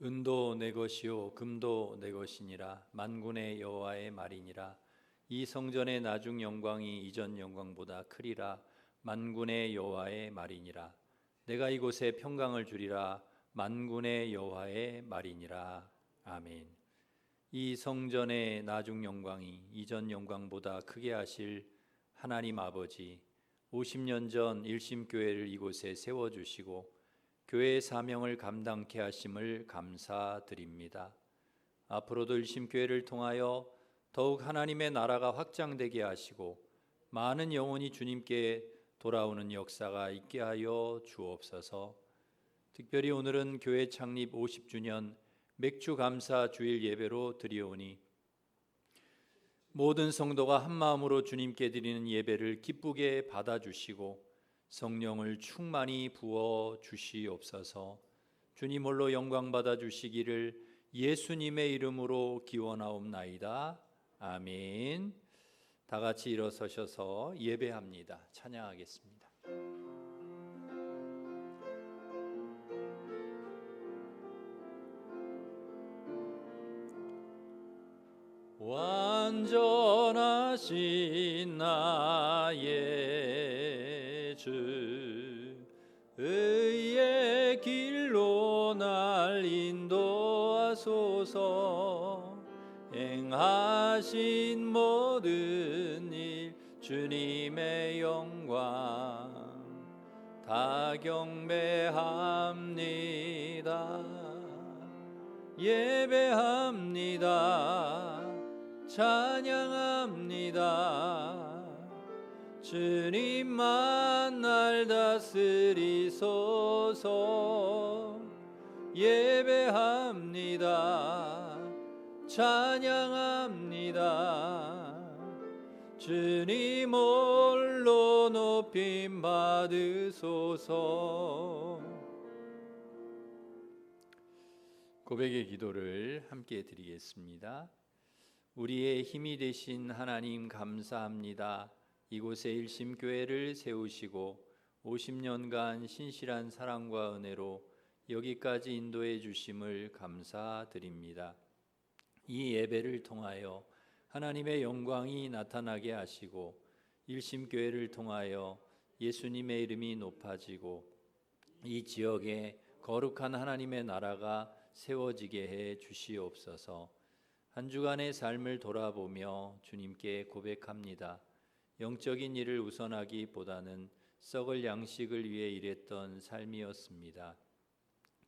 은도 내 것이요 금도 내 것이니라. 만군의 여호와의 말이니라. 이 성전의 나중 영광이 이전 영광보다 크리라. 만군의 여호와의 말이니라. 내가 이곳에 평강을 주리라. 만군의 여호와의 말이니라. 아멘. 이 성전의 나중 영광이 이전 영광보다 크게 하실 하나님 아버지, 50년 전 일심교회를 이곳에 세워주시고 교회의 사명을 감당케 하심을 감사드립니다. 앞으로도 일심교회를 통하여 더욱 하나님의 나라가 확장되게 하시고 많은 영혼이 주님께 돌아오는 역사가 있게 하여 주옵소서. 특별히 오늘은 교회 창립 50주년 맥주 감사 주일 예배로 드리오니 모든 성도가 한마음으로 주님께 드리는 예배를 기쁘게 받아주시고 성령을 충만히 부어 주시옵소서. 주님 홀로 영광 받아 주시기를 예수님의 이름으로 기원하옵나이다. 아멘. 다 같이 일어서셔서 예배합니다. 찬양하겠습니다. 완전하신 나의 주, 의의 길로 날 인도하소서. 행하신 모든 일 주님의 영광 다 경배합니다. 예배합니다. 찬양합니다. 주님만 날 다스리소서. 예배합니다. 찬양합니다. 주님 홀로 높임 받으소서. 고백의 기도를 함께 드리겠습니다. 우리의 힘이 되신 하나님 감사합니다. 이곳에 일심교회를 세우시고 50년간 신실한 사랑과 은혜로 여기까지 인도해 주심을 감사드립니다. 이 예배를 통하여 하나님의 영광이 나타나게 하시고 일심교회를 통하여 예수님의 이름이 높아지고 이 지역에 거룩한 하나님의 나라가 세워지게 해 주시옵소서. 한 주간의 삶을 돌아보며 주님께 고백합니다. 영적인 일을 우선하기보다는 썩을 양식을 위해 일했던 삶이었습니다.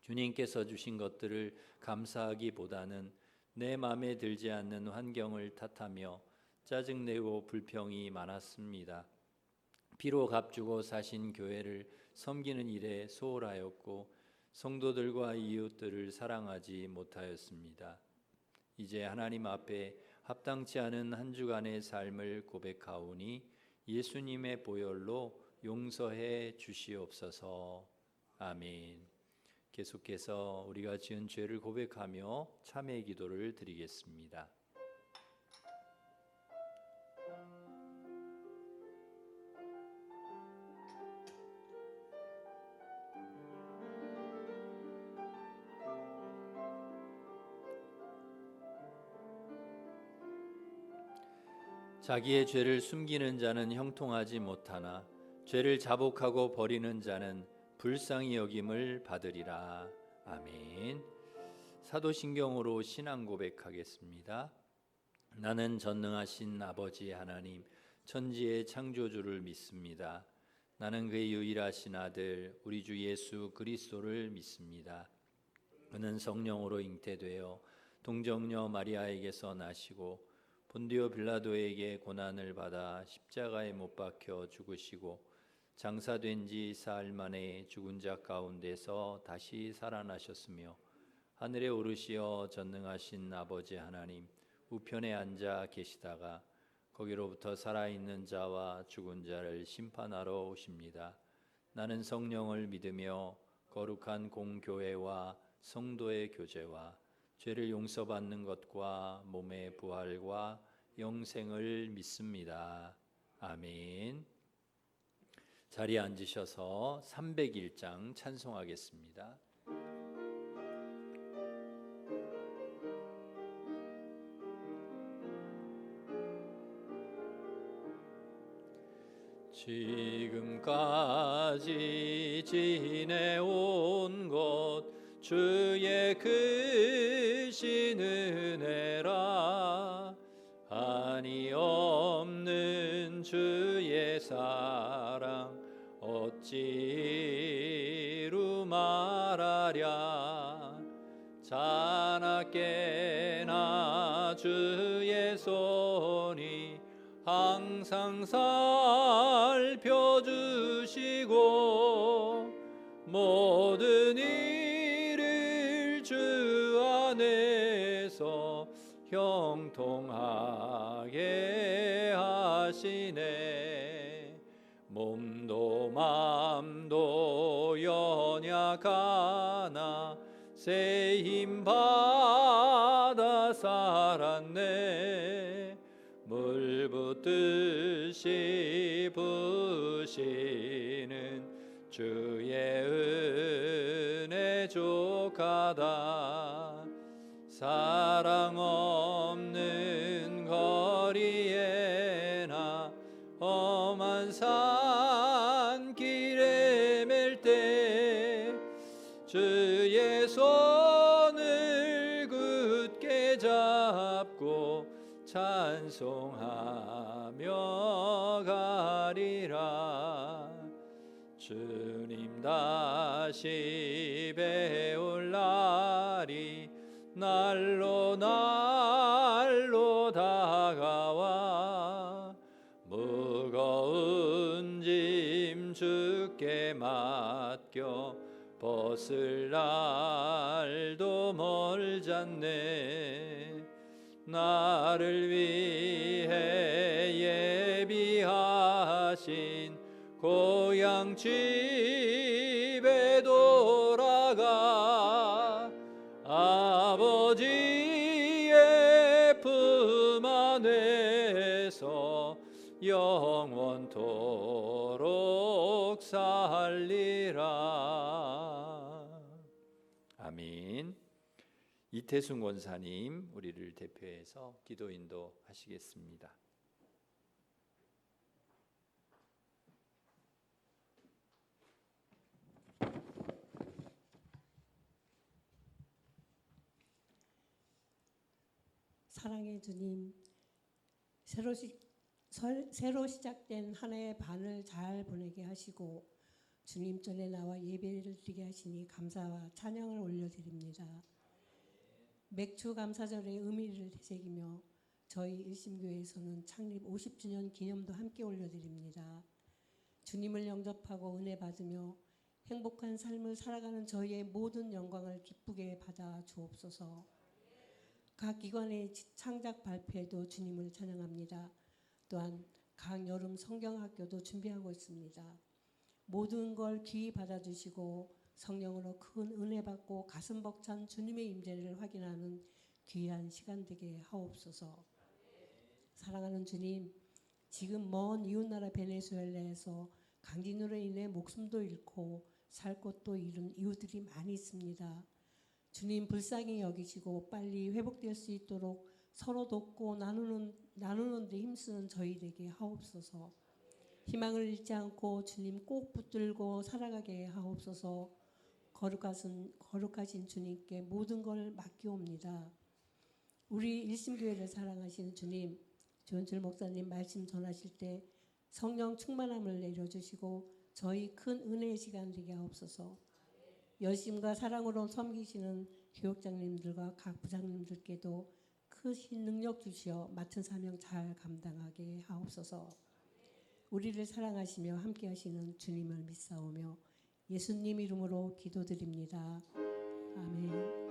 주님께서 주신 것들을 감사하기보다는 내 마음에 들지 않는 환경을 탓하며 짜증내고 불평이 많았습니다. 피로 값주고 사신 교회를 섬기는 일에 소홀하였고 성도들과 이웃들을 사랑하지 못하였습니다. 이제 하나님 앞에 합당치 않은 한 주간의 삶을 고백하오니 예수님의 보혈로 용서해 주시옵소서. 아멘. 계속해서 우리가 지은 죄를 고백하며 참회의 기도를 드리겠습니다. 자기의 죄를 숨기는 자는 형통하지 못하나 죄를 자복하고 버리는 자는 불쌍히 여김을 받으리라. 아멘. 사도신경으로 신앙 고백하겠습니다. 나는 전능하신 아버지 하나님 천지의 창조주를 믿습니다. 나는 그의 유일하신 아들 우리 주 예수 그리스도를 믿습니다. 그는 성령으로 잉태되어 동정녀 마리아에게서 나시고 본디오 빌라도에게 고난을 받아 십자가에 못 박혀 죽으시고 장사된 지 사흘 만에 죽은 자 가운데서 다시 살아나셨으며 하늘에 오르시어 전능하신 아버지 하나님 우편에 앉아 계시다가 거기로부터 살아있는 자와 죽은 자를 심판하러 오십니다. 나는 성령을 믿으며 거룩한 공교회와 성도의 교제와 죄를 용서받는 것과 몸의 부활과 영생을 믿습니다. 아멘. 자리에 앉으셔서 301장 찬송하겠습니다. 지금까지 지내온 것 주의 크신 은혜라. 한이 없는 주의 사랑 어찌 이루 말하랴. 자나깨나 주의 손이 항상 살펴주시고 모든 일을 주 안에서 형통하게 하시네. 몸도 맘도 연약하나 새 힘 받아 살았네. 물 붓듯이 부으시는 주의 은혜 족하다. 사랑 없는 거리에나 험한 산길에 맬 때 주의 손을 굳게 잡고 찬송하며 가리라. 주님 다시 배울 날이 날로 날로 다가와 무거운 짐 주께 맡겨 벗을 날도 멀잖네. 나를 위해 예비하신 고향 집에 돌아가 아버지의 품 안에서 영원토록 살리라. 아멘. 이태순 권사님 우리를 대표해서 기도 인도하시겠습니다. 사랑의 주님, 새로 시작된 한 해의 반을 잘 보내게 하시고 주님 전에 나와 예배를 드리게 하시니 감사와 찬양을 올려드립니다. 맥주 감사절의 의미를 되새기며 저희 일심교회에서는 창립 50주년 기념도 함께 올려드립니다. 주님을 영접하고 은혜 받으며 행복한 삶을 살아가는 저희의 모든 영광을 기쁘게 받아 주옵소서. 각 기관의 창작 발표에도 주님을 찬양합니다. 또한 각 여름 성경학교도 준비하고 있습니다. 모든 걸 귀히 받아주시고 성령으로 큰 은혜 받고 가슴 벅찬 주님의 임재를 확인하는 귀한 시간 되게 하옵소서. 사랑하는 주님, 지금 먼 이웃나라 베네수엘라에서 강진으로 인해 목숨도 잃고 살 곳도 잃은 이웃들이 많이 있습니다. 주님 불쌍히 여기시고 빨리 회복될 수 있도록 서로 돕고 나누는 데 힘쓰는 저희에게 하옵소서. 희망을 잃지 않고 주님 꼭 붙들고 살아가게 하옵소서. 거룩하신 주님께 모든 걸 맡기옵니다. 우리 일심교회를 사랑하시는 주님, 조은철 목사님 말씀 전하실 때 성령 충만함을 내려주시고 저희 큰 은혜의 시간 되게 하옵소서. 열심과 사랑으로 섬기시는 교육장님들과 각 부장님들께도 크신 능력 주시어 맡은 사명 잘 감당하게 하옵소서. 우리를 사랑하시며 함께 하시는 주님을 믿사오며 예수님 이름으로 기도드립니다. 아멘.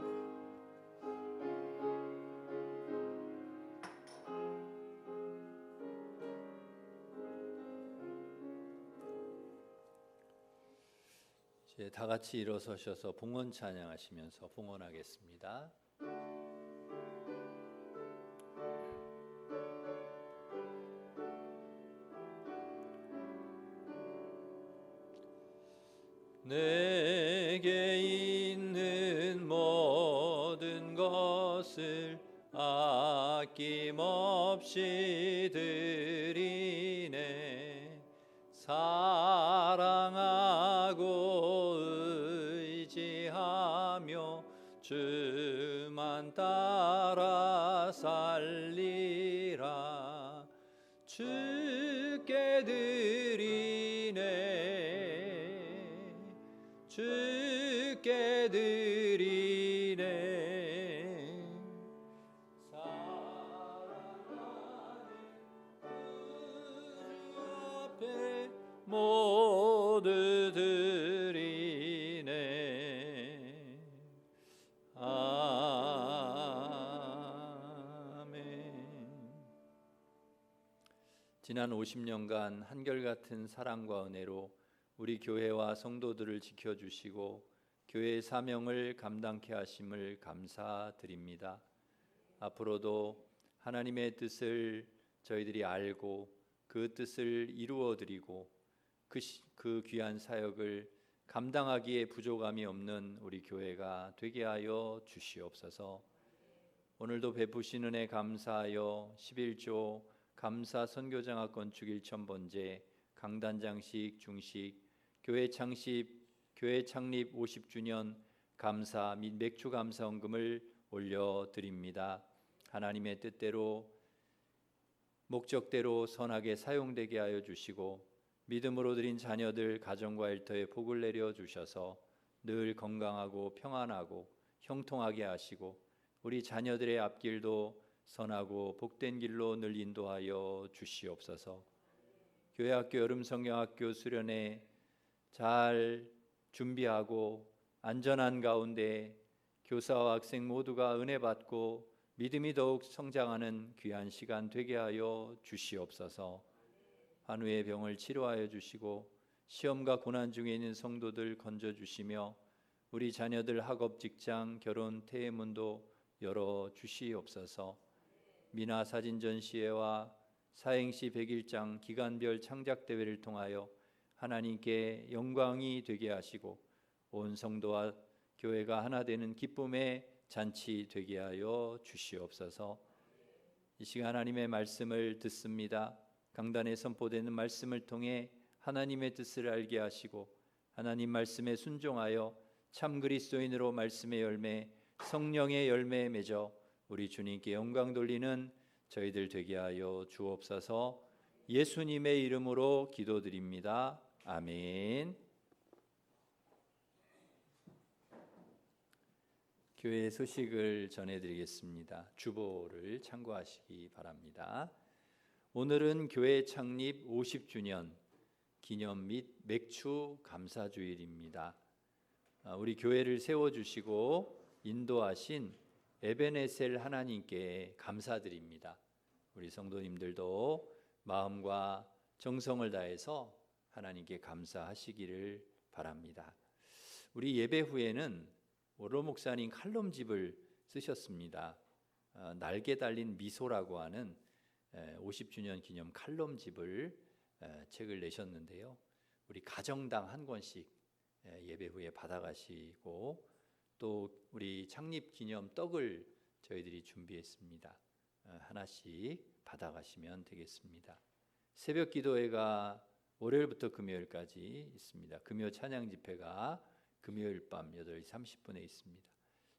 이제 다 같이 일어서셔서 봉헌 찬양하시면서 봉헌하겠습니다. 내게 있는 모든 것을 아낌없이 드리네. 사랑하고 의지하며 주만 따라 살리라. 주께 드리네, 주께 드리네. 사랑하는 주 앞에 모두 드리네. 지난 50년간 한결같은 사랑과 은혜로 우리 교회와 성도들을 지켜주시고 교회의 사명을 감당케 하심을 감사드립니다. 앞으로도 하나님의 뜻을 저희들이 알고 그 뜻을 이루어드리고 그 귀한 사역을 감당하기에 부족함이 없는 우리 교회가 되게 하여 주시옵소서. 오늘도 베푸신 은혜 감사하여 11조 감사 선교장학 건축 1000번째 강단장식 중식 교회 창립 50주년 감사 및 맥주 감사헌금을 올려드립니다. 하나님의 뜻대로 목적대로 선하게 사용되게 하여 주시고 믿음으로 드린 자녀들 가정과 일터에 복을 내려 주셔서 늘 건강하고 평안하고 형통하게 하시고 우리 자녀들의 앞길도 선하고 복된 길로 늘 인도하여 주시옵소서. 교회학교 여름성경학교 수련회 잘 준비하고 안전한 가운데 교사와 학생 모두가 은혜 받고 믿음이 더욱 성장하는 귀한 시간 되게 하여 주시옵소서. 환우의 병을 치료하여 주시고 시험과 고난 중에 있는 성도들 건져 주시며 우리 자녀들 학업, 직장, 결혼, 퇴의 문도 열어 주시옵소서. 미나 사진 전시회와 사행시 100일장 기간별 창작 대회를 통하여 하나님께 영광이 되게 하시고 온 성도와 교회가 하나 되는 기쁨의 잔치 되게 하여 주시옵소서. 이 시간 하나님의 말씀을 듣습니다. 강단에 선포되는 말씀을 통해 하나님의 뜻을 알게 하시고 하나님 말씀에 순종하여 참 그리스도인으로 말씀의 열매, 성령의 열매에 맺어 우리 주님께 영광 돌리는 저희들 되게 하여 주옵소서. 예수님의 이름으로 기도드립니다. 아멘. 교회 소식을 전해드리겠습니다. 주보를 참고하시기 바랍니다. 오늘은 교회 창립 50주년 기념 및 맥주 감사주일입니다. 우리 교회를 세워주시고 인도하신 에베네셀 하나님께 감사드립니다. 우리 성도님들도 마음과 정성을 다해서 하나님께 감사하시기를 바랍니다. 우리 예배 후에는 오로 목사님 칼럼집을 쓰셨습니다. 날개 달린 미소라고 하는 50주년 기념 칼럼집을 책을 내셨는데요. 우리 가정당 한 권씩 예배 후에 받아가시고 또 우리 창립 기념 떡을 저희들이 준비했습니다. 하나씩 받아가시면 되겠습니다. 새벽 기도회가 월요일부터 금요일까지 있습니다. 금요 찬양 집회가 금요일 밤 8시 30분에 있습니다.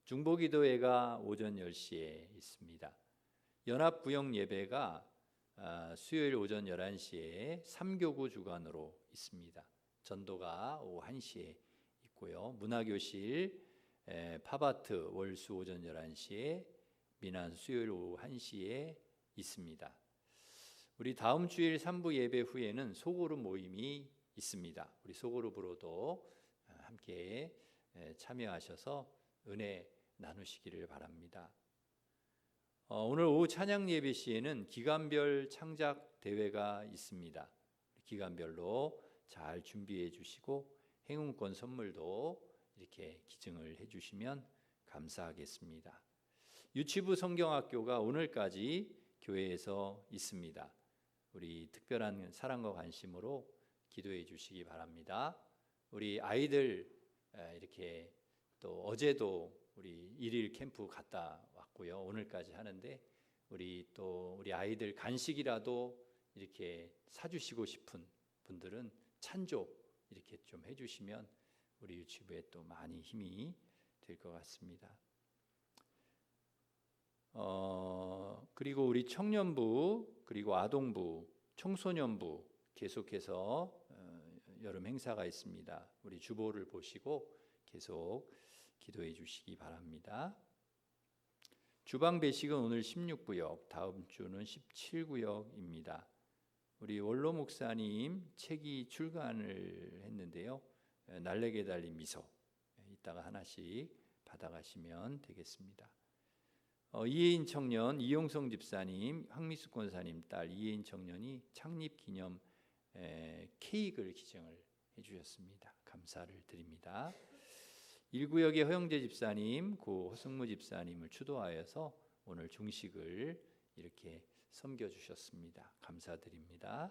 중보 기도회가 오전 10시에 있습니다. 연합 구역 예배가 수요일 오전 11시에 3교구 주관으로 있습니다. 전도가 오후 1시에 있고요. 문화교실 팝아트 월수 오전 11시에 미난 수요일 오후 1시에 있습니다. 우리 다음 주일 3부 예배 후에는 소그룹 모임이 있습니다. 우리 소그룹으로도 함께 참여하셔서 은혜 나누시기를 바랍니다. 오늘 오후 찬양 예배 시에는 기간별 창작 대회가 있습니다. 기간별로 잘 준비해 주시고 행운권 선물도 이렇게 기증을 해주시면 감사하겠습니다. 유치부 성경학교가 오늘까지 교회에서 있습니다. 우리 특별한 사랑과 관심으로 기도해 주시기 바랍니다. 우리 아이들 이렇게 또 어제도 우리 1일 캠프 갔다 왔고요. 오늘까지 하는데 우리 아이들 간식이라도 이렇게 사주시고 싶은 분들은 찬조 이렇게 좀 해주시면 우리 유치부에 또 많이 힘이 될 것 같습니다. 그리고 우리 청년부, 그리고 아동부, 청소년부 계속해서 여름 행사가 있습니다. 우리 주보를 보시고 계속 기도해 주시기 바랍니다. 주방 배식은 오늘 16구역, 다음 주는 17구역입니다. 우리 원로 목사님 책이 출간을 했는데요. 날래게 달린 미소, 이따가 하나씩 받아가시면 되겠습니다. 이혜인 청년, 이용성 집사님, 황미숙 권사님 딸 이혜인 청년이 창립 기념 케이크를 기증을 해주셨습니다. 감사를 드립니다. 1구역의 허영재 집사님, 고 허승무 집사님을 추도하여서 오늘 중식을 이렇게 섬겨주셨습니다. 감사드립니다.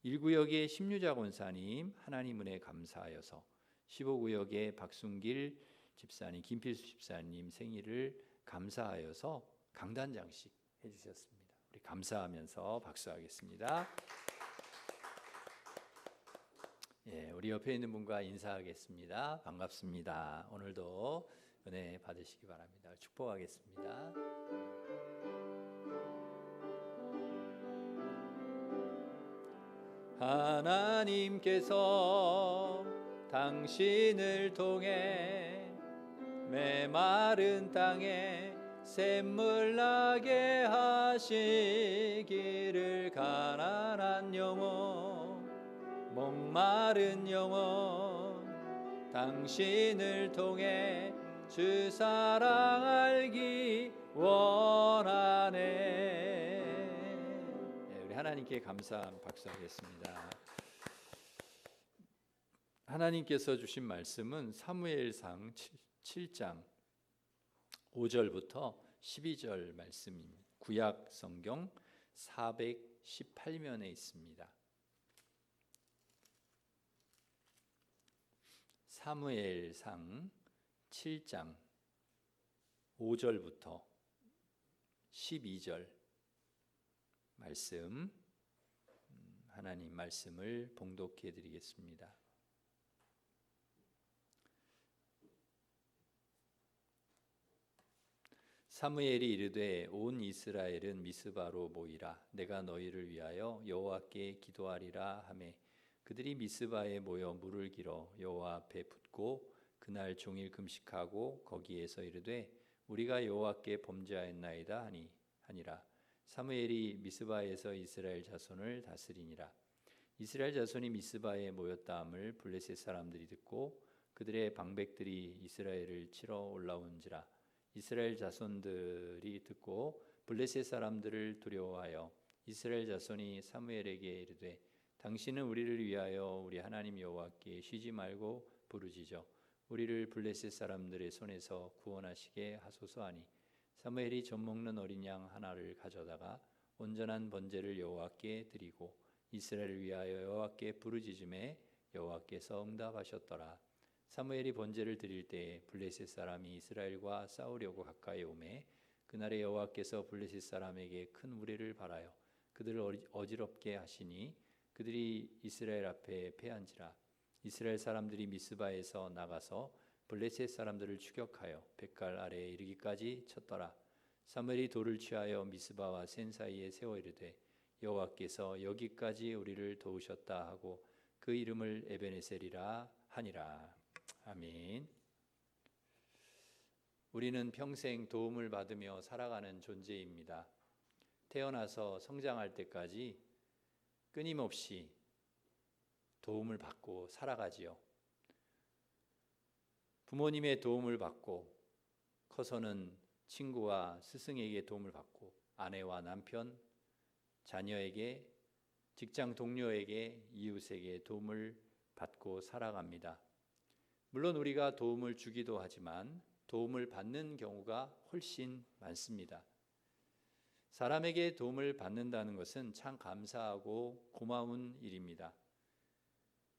1구역의 심유자 권사님, 하나님 은혜 감사하여서 15구역의 박순길 집사님, 김필수 집사님 생일을 감사하여서 강단장식 해주셨습니다. 우리 감사하면서 박수하겠습니다. 예, 우리 옆에 있는 분과 인사하겠습니다. 반갑습니다. 오늘도 은혜 받으시기 바랍니다. 축복하겠습니다. 하나님께서 당신을 통해 메마른 땅에 샘물 나게 하시기를 가난한 영혼 목마른 영혼 당신을 통해 주 사랑 알기 원하네. 네, 우리 하나님께 감사한 박수하겠습니다. 하나님께서 주신 말씀은 사무엘상 7장 5절부터 12절 말씀입니다. 구약 성경 418면에 있습니다. 사무엘상 7장 5절부터 12절 말씀, 하나님 말씀을 봉독해 드리겠습니다. 사무엘이 이르되 온 이스라엘은 미스바로 모이라. 내가 너희를 위하여 여호와께 기도하리라 하매 그들이 미스바에 모여 물을 길어 여호와 앞에 붓고 그날 종일 금식하고 거기에서 이르되 우리가 여호와께 범죄하였나이다 하니라. 사무엘이 미스바에서 이스라엘 자손을 다스리니라. 이스라엘 자손이 미스바에 모였다함을 블레셋 사람들이 듣고 그들의 방백들이 이스라엘을 치러 올라온지라. 이스라엘 자손들이 듣고 블레셋 사람들을 두려워하여 이스라엘 자손이 사무엘에게 이르되 당신은 우리를 위하여 우리 하나님 여호와께 쉬지 말고 부르짖어 우리를 블레셋 사람들의 손에서 구원하시게 하소서 하니 사무엘이 젖 먹는 어린 양 하나를 가져다가 온전한 번제를 여호와께 드리고 이스라엘을 위하여 여호와께 부르짖음에 여호와께서 응답하셨더라. 사무엘이 번제를 드릴 때에 블레셋 사람이 이스라엘과 싸우려고 가까이 오매 그날에 여호와께서 블레셋 사람에게 큰 우레를 발하여 그들을 어지럽게 하시니 그들이 이스라엘 앞에 패한지라. 이스라엘 사람들이 미스바에서 나가서 블레셋 사람들을 추격하여 벳갈 아래에 이르기까지 쳤더라. 사무엘이 돌을 취하여 미스바와 센 사이에 세워 이르되 여호와께서 여기까지 우리를 도우셨다 하고 그 이름을 에베네셀이라 하니라. 아멘. 우리는 평생 도움을 받으며 살아가는 존재입니다. 태어나서 성장할 때까지 끊임없이 도움을 받고 살아가지요. 부모님의 도움을 받고 커서는 친구와 스승에게 도움을 받고 아내와 남편, 자녀에게, 직장 동료에게, 이웃에게 도움을 받고 살아갑니다. 물론 우리가 도움을 주기도 하지만 도움을 받는 경우가 훨씬 많습니다. 사람에게 도움을 받는다는 것은 참 감사하고 고마운 일입니다.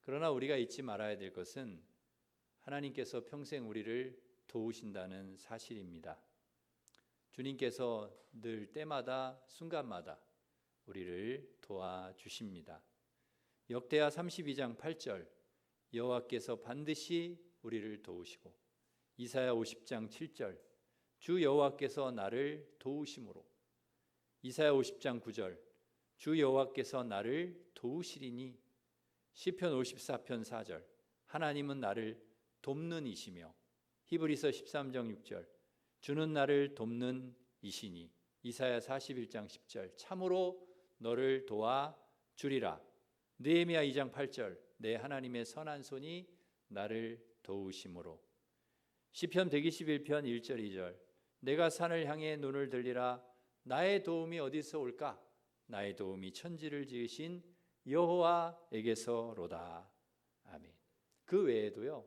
그러나 우리가 잊지 말아야 될 것은 하나님께서 평생 우리를 도우신다는 사실입니다. 주님께서 늘 때마다 순간마다 우리를 도와주십니다. 역대하 32장 8절 여호와께서 반드시 우리를 도우시고, 이사야 50장 7절 주 여호와께서 나를 도우심으로, 이사야 50장 9절 주 여호와께서 나를 도우시리니, 시편 54편 4절 하나님은 나를 돕는 이시며, 히브리서 13장 6절 주는 나를 돕는 이시니, 이사야 41장 10절 참으로 너를 도와주리라, 느헤미야 2장 8절 내 하나님의 선한 손이 나를 도우심으로, 시편 121편 1절 2절 내가 산을 향해 눈을 들리라, 나의 도움이 어디서 올까? 나의 도움이 천지를 지으신 여호와에게서로다. 아멘. 그 외에도요,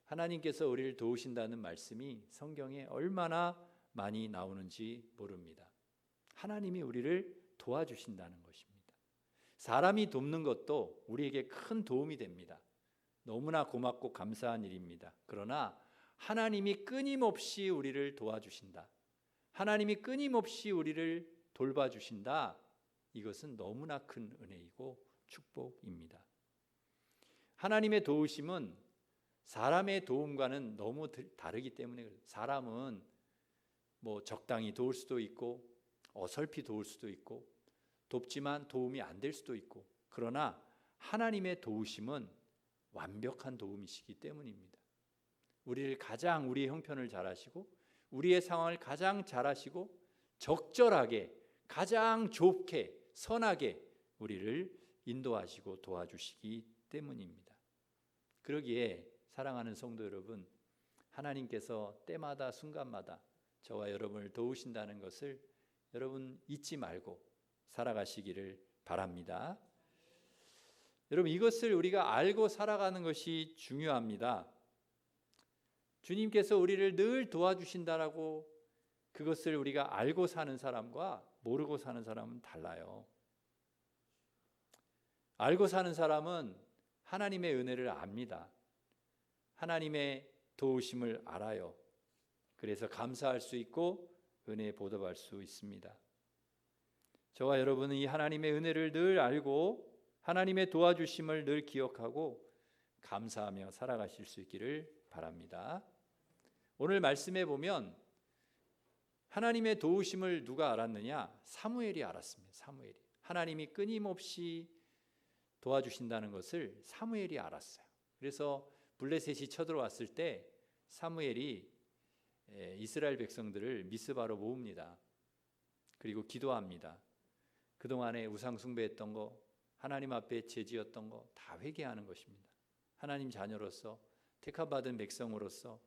하나님께서 우리를 도우신다는 말씀이 성경에 얼마나 많이 나오는지 모릅니다. 하나님이 우리를 도와주신다는 것입니다. 사람이 돕는 것도 우리에게 큰 도움이 됩니다. 너무나 고맙고 감사한 일입니다. 그러나 하나님이 끊임없이 우리를 도와주신다, 하나님이 끊임없이 우리를 돌봐주신다, 이것은 너무나 큰 은혜이고 축복입니다. 하나님의 도우심은 사람의 도움과는 너무 다르기 때문에 그래요. 사람은 적당히 도울 수도 있고 어설피 도울 수도 있고 돕지만 도움이 안 될 수도 있고, 그러나 하나님의 도우심은 완벽한 도움이시기 때문입니다. 우리의 형편을 잘 아시고 우리의 상황을 가장 잘 아시고 적절하게 가장 좋게 선하게 우리를 인도하시고 도와주시기 때문입니다. 그러기에 사랑하는 성도 여러분, 하나님께서 때마다 순간마다 저와 여러분을 도우신다는 것을 여러분 잊지 말고 살아가시기를 바랍니다. 여러분, 이것을 우리가 알고 살아가는 것이 중요합니다. 주님께서 우리를 늘 도와주신다라고 그것을 우리가 알고 사는 사람과 모르고 사는 사람은 달라요. 알고 사는 사람은 하나님의 은혜를 압니다. 하나님의 도우심을 알아요. 그래서 감사할 수 있고 은혜에 보답할 수 있습니다. 저와 여러분은 이 하나님의 은혜를 늘 알고 하나님의 도와주심을 늘 기억하고 감사하며 살아가실 수 있기를 바랍니다. 오늘 말씀에 보면 하나님의 도우심을 누가 알았느냐? 사무엘이 알았습니다. 사무엘이. 하나님이 끊임없이 도와주신다는 것을 사무엘이 알았어요. 그래서 블레셋이 쳐들어왔을 때 사무엘이 이스라엘 백성들을 미스바로 모읍니다. 그리고 기도합니다. 그동안에 우상 숭배했던 거, 하나님 앞에 죄지었던 거 다 회개하는 것입니다. 하나님 자녀로서 택함받은 백성으로서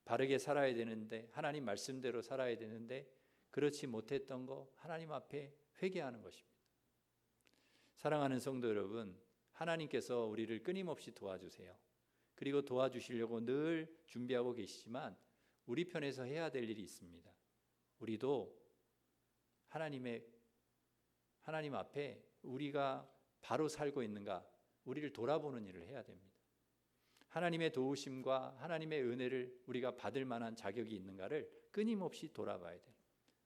바르게 살아야 되는데, 하나님 말씀대로 살아야 되는데 그렇지 못했던 거 하나님 앞에 회개하는 것입니다. 사랑하는 성도 여러분, 하나님께서 우리를 끊임없이 도와주세요. 그리고 도와주시려고 늘 준비하고 계시지만 우리 편에서 해야 될 일이 있습니다. 우리도 하나님 앞에 우리가 바로 살고 있는가, 우리를 돌아보는 일을 해야 됩니다. 하나님의 도우심과 하나님의 은혜를 우리가 받을 만한 자격이 있는가를 끊임없이 돌아봐야 돼요.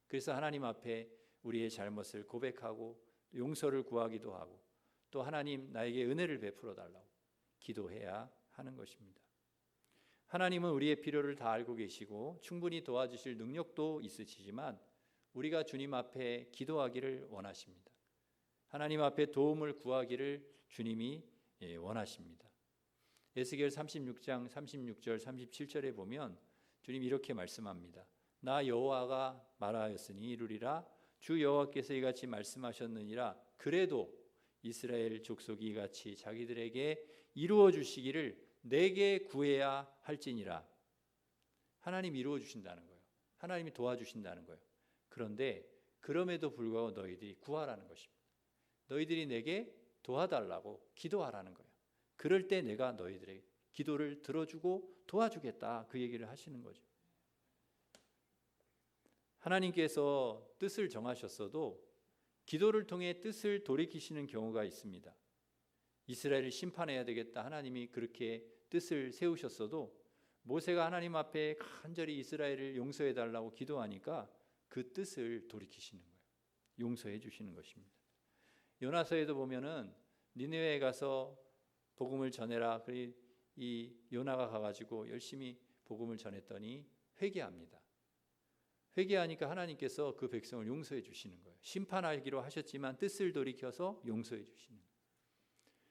그래서 하나님 앞에 우리의 잘못을 고백하고 용서를 구하기도 하고, 또 하나님 나에게 은혜를 베풀어 달라고 기도해야 하는 것입니다. 하나님은 우리의 필요를 다 알고 계시고 충분히 도와주실 능력도 있으시지만 우리가 주님 앞에 기도하기를 원하십니다. 하나님 앞에 도움을 구하기를 주님이 원하십니다. 에스겔 36장 36절 37절에 보면 주님 이렇게 말씀합니다. 나 여호와가 말하였으니 이루리라. 주 여호와께서 이같이 말씀하셨느니라. 그래도 이스라엘 족속이 이같이 자기들에게 이루어 주시기를 내게 구해야 할지니라. 하나님이 이루어 주신다는 거예요. 하나님이 도와주신다는 거예요. 그런데 그럼에도 불구하고 너희들이 구하라는 것입니다. 너희들이 내게 도와달라고 기도하라는 거예요. 그럴 때 내가 너희들의 기도를 들어주고 도와주겠다, 그 얘기를 하시는 거죠. 하나님께서 뜻을 정하셨어도 기도를 통해 뜻을 돌이키시는 경우가 있습니다. 이스라엘을 심판해야 되겠다, 하나님이 그렇게 뜻을 세우셨어도 모세가 하나님 앞에 간절히 이스라엘을 용서해 달라고 기도하니까 그 뜻을 돌이키시는 거예요. 용서해 주시는 것입니다. 요나서에도 보면은 니느웨에 가서 복음을 전해라. 그리 이 요나가 가가지고 열심히 복음을 전했더니 회개합니다. 회개하니까 하나님께서 그 백성을 용서해 주시는 거예요. 심판하기로 하셨지만 뜻을 돌이켜서 용서해 주시는 거예요.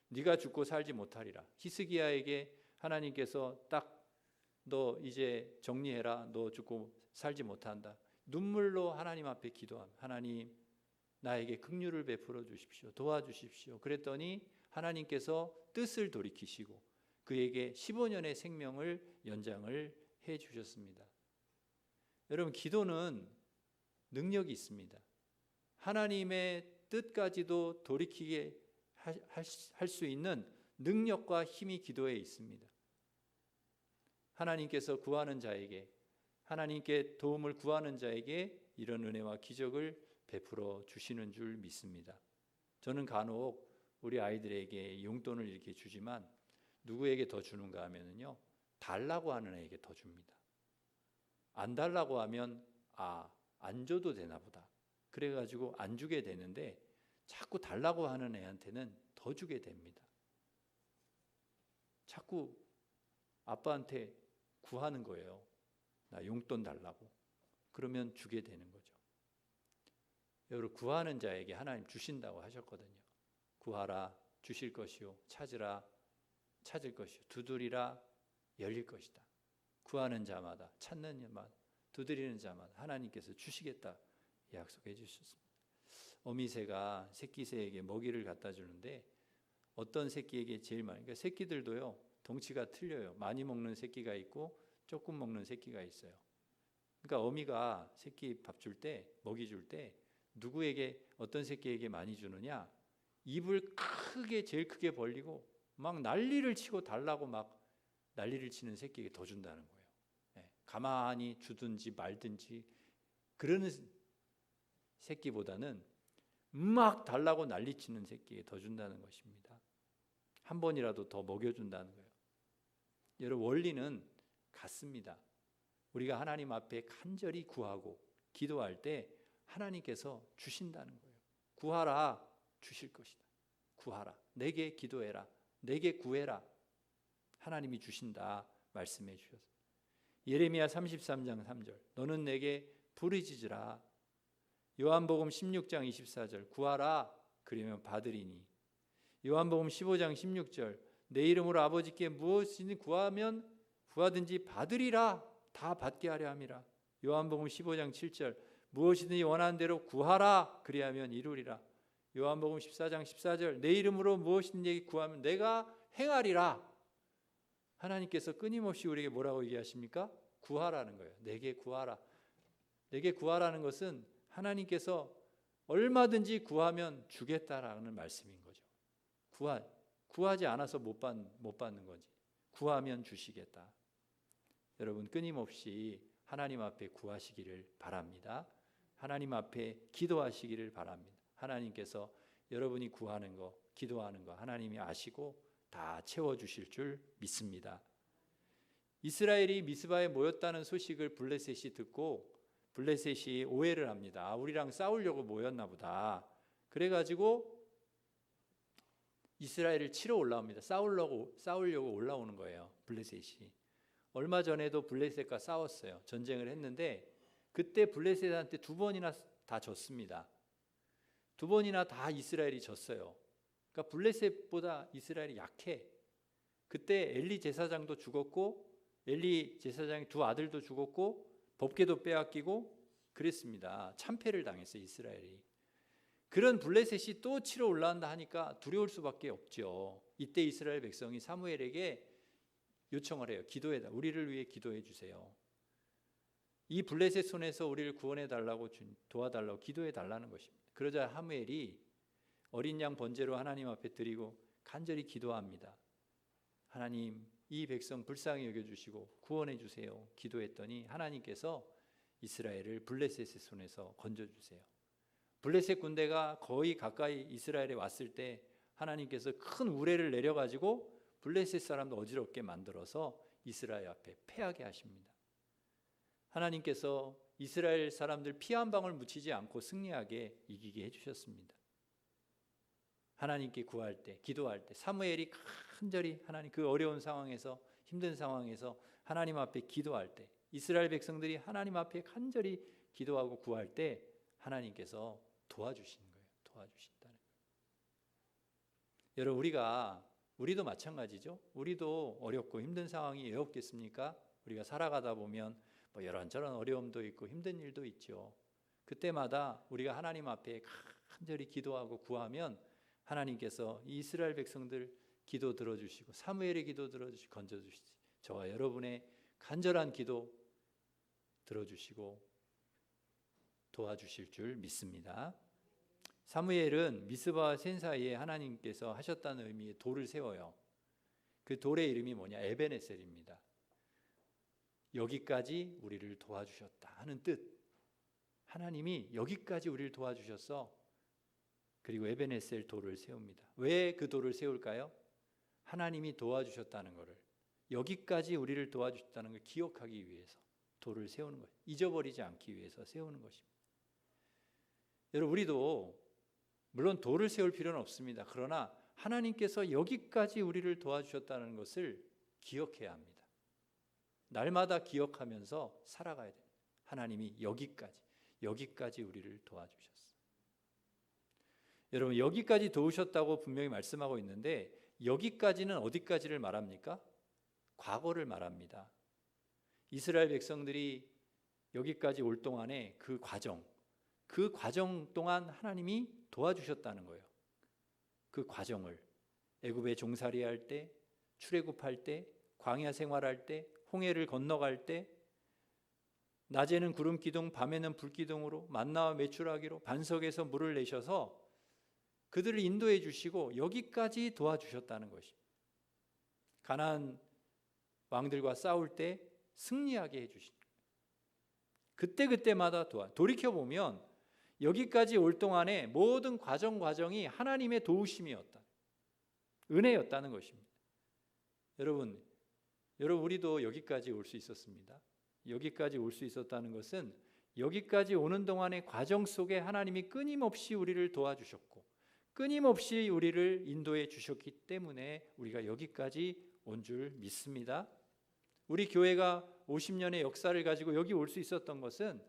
네가 죽고 살지 못하리라. 히스기야에게 하나님께서 딱 너 이제 정리해라. 너 죽고 살지 못한다. 눈물로 하나님 앞에 기도함. 하나님 나에게 긍휼을 베풀어 주십시오. 도와주십시오. 그랬더니 하나님께서 뜻을 돌이키시고 그에게 15년의 생명을 연장을 해 주셨습니다. 여러분, 기도는 능력이 있습니다. 하나님의 뜻까지도 돌이키게 할 수 있는 능력과 힘이 기도에 있습니다. 하나님께서 구하는 자에게, 하나님께 도움을 구하는 자에게 이런 은혜와 기적을 베풀어 주시는 줄 믿습니다. 저는 간혹 우리 아이들에게 용돈을 이렇게 주지만 누구에게 더 주는가 하면요, 달라고 하는 애에게 더 줍니다. 안 달라고 하면 안 줘도 되나 보다. 그래가지고 안 주게 되는데 자꾸 달라고 하는 애한테는 더 주게 됩니다. 자꾸 아빠한테 구하는 거예요. 나 용돈 달라고. 그러면 주게 되는 거죠. 여러분, 구하는 자에게 하나님 주신다고 하셨거든요. 구하라 주실 것이요, 찾으라 찾을 것이요, 두드리라 열릴 것이다. 구하는 자마다, 찾는 자마다, 두드리는 자마다 하나님께서 주시겠다 약속해 주셨습니다. 어미새가 새끼새에게 먹이를 갖다 주는데 어떤 새끼에게 제일 많이, 그러니까 새끼들도요 덩치가 틀려요. 많이 먹는 새끼가 있고 조금 먹는 새끼가 있어요. 그러니까 어미가 새끼 밥 줄 때, 먹이 줄 때 누구에게, 어떤 새끼에게 많이 주느냐, 입을 크게, 제일 크게 벌리고 막 난리를 치고 달라고 막 난리를 치는 새끼에게 더 준다는 거예요. 가만히 주든지 말든지 그러는 새끼보다는 막 달라고 난리치는 새끼에 더 준다는 것입니다. 한 번이라도 더 먹여준다는 거예요. 여러분, 원리는 같습니다. 우리가 하나님 앞에 간절히 구하고 기도할 때 하나님께서 주신다는 거예요. 구하라 주실 것이다. 구하라, 내게 기도해라, 내게 구해라, 하나님이 주신다 말씀해 주셨습니다. 예레미야 33장 3절, 너는 내게 부르짖으라. 요한복음 16장 24절, 구하라 그러면 받으리니. 요한복음 15장 16절, 내 이름으로 아버지께 무엇이든 구하면 구하든지 받으리라, 다 받게 하려 함이라. 요한복음 15장 7절, 무엇이든지 원하는 대로 구하라 그리하면 이루리라. 요한복음 14장 14절, 내 이름으로 무엇이든지 구하면 내가 행하리라. 하나님께서 끊임없이 우리에게 뭐라고 얘기하십니까? 구하라는 거예요. 내게 구하라. 내게 구하라는 것은 하나님께서 얼마든지 구하면 주겠다라는 말씀인 거죠. 구하지 않아서 못 받는 거지. 구하면 주시겠다. 여러분, 끊임없이 하나님 앞에 구하시기를 바랍니다. 하나님 앞에 기도하시기를 바랍니다. 하나님께서 여러분이 구하는 거, 기도하는 거 하나님이 아시고 다 채워주실 줄 믿습니다. 이스라엘이 미스바에 모였다는 소식을 블레셋이 듣고 블레셋이 오해를 합니다. 우리랑 싸우려고 모였나 보다. 그래가지고 이스라엘을 치러 올라옵니다. 싸우려고 올라오는 거예요. 블레셋이. 얼마 전에도 블레셋과 싸웠어요. 전쟁을 했는데 그때 블레셋한테 2번이나 다 졌습니다. 2번이나 다 이스라엘이 졌어요. 그러니까 블레셋보다 이스라엘이 약해. 그때 엘리 제사장도 죽었고, 엘리 제사장의 2 아들도 죽었고, 법궤도 빼앗기고 그랬습니다. 참패를 당했어요, 이스라엘이. 그런 블레셋이 또 치러 올라온다 하니까 두려울 수밖에 없죠. 이때 이스라엘 백성이 사무엘에게 요청을 해요. 기도해달라. 우리를 위해 기도해 주세요. 이 블레셋 손에서 우리를 구원해 달라고, 도와달라고 기도해 달라는 것입니다. 그러자 사무엘이 어린 양 번제로 하나님 앞에 드리고 간절히 기도합니다. 하나님, 이 백성 불쌍히 여겨주시고 구원해 주세요. 기도했더니 하나님께서 이스라엘을 블레셋의 손에서 건져주세요. 블레셋 군대가 거의 가까이 이스라엘에 왔을 때 하나님께서 큰 우레를 내려가지고 블레셋 사람도 어지럽게 만들어서 이스라엘 앞에 패하게 하십니다. 하나님께서 이스라엘 사람들 피 한 방울 묻히지 않고 승리하게 이기게 해주셨습니다. 하나님께 구할 때, 기도할 때 사무엘이 간절히 하나님 그 어려운 상황에서 힘든 상황에서 하나님 앞에 기도할 때 이스라엘 백성들이 하나님 앞에 간절히 기도하고 구할 때 하나님께서 도와주시는 거예요. 도와주신다는 거예요. 여러분 우리도 마찬가지죠. 우리도 어렵고 힘든 상황이 왜 없겠습니까? 우리가 살아가다 보면 뭐 이런저런 어려움도 있고 힘든 일도 있죠. 그때마다 우리가 하나님 앞에 간절히 기도하고 구하면 하나님께서 이스라엘 백성들 기도 들어주시고 사무엘의 기도 들어주시고 건져주시지 저와 여러분의 간절한 기도 들어주시고 도와주실 줄 믿습니다. 사무엘은 미스바와 센 사이에 하나님께서 하셨다는 의미의 돌을 세워요. 그 돌의 이름이 뭐냐? 에베네셀입니다. 여기까지 우리를 도와주셨다 하는 뜻. 하나님이 여기까지 우리를 도와주셨어. 그리고 에베네셀 돌을 세웁니다. 왜 그 돌을 세울까요? 하나님이 도와주셨다는 것을, 여기까지 우리를 도와주셨다는 걸 기억하기 위해서 돌을 세우는 거예요. 잊어버리지 않기 위해서 세우는 것입니다. 여러분 우리도 물론 돌을 세울 필요는 없습니다. 그러나 하나님께서 여기까지 우리를 도와주셨다는 것을 기억해야 합니다. 날마다 기억하면서 살아가야 됩니다. 하나님이 여기까지 우리를 도와주셨어요. 여러분 여기까지 도우셨다고 분명히 말씀하고 있는데 여기까지는 어디까지를 말합니까? 과거를 말합니다. 이스라엘 백성들이 여기까지 올 동안에 그 과정 동안 하나님이 도와주셨다는 거예요. 그 과정을 애굽에 종살이할 때, 출애굽할 때, 광야 생활할 때, 홍해를 건너갈 때 낮에는 구름 기둥, 밤에는 불 기둥으로 만나와 메추라기로 반석에서 물을 내셔서 그들을 인도해 주시고 여기까지 도와주셨다는 것입니다. 가나안 왕들과 싸울 때 승리하게 해주십니다. 그때마다 돌이켜보면 여기까지 올 동안에 모든 과정이 하나님의 도우심이었다. 은혜였다는 것입니다. 여러분 우리도 여기까지 올 수 있었습니다. 여기까지 올 수 있었다는 것은 여기까지 오는 동안의 과정 속에 하나님이 끊임없이 우리를 도와주셨고 끊임없이 우리를 인도해 주셨기 때문에 우리가 여기까지 온 줄 믿습니다. 우리 교회가 50년의 역사를 가지고 여기 올 수 있었던 것은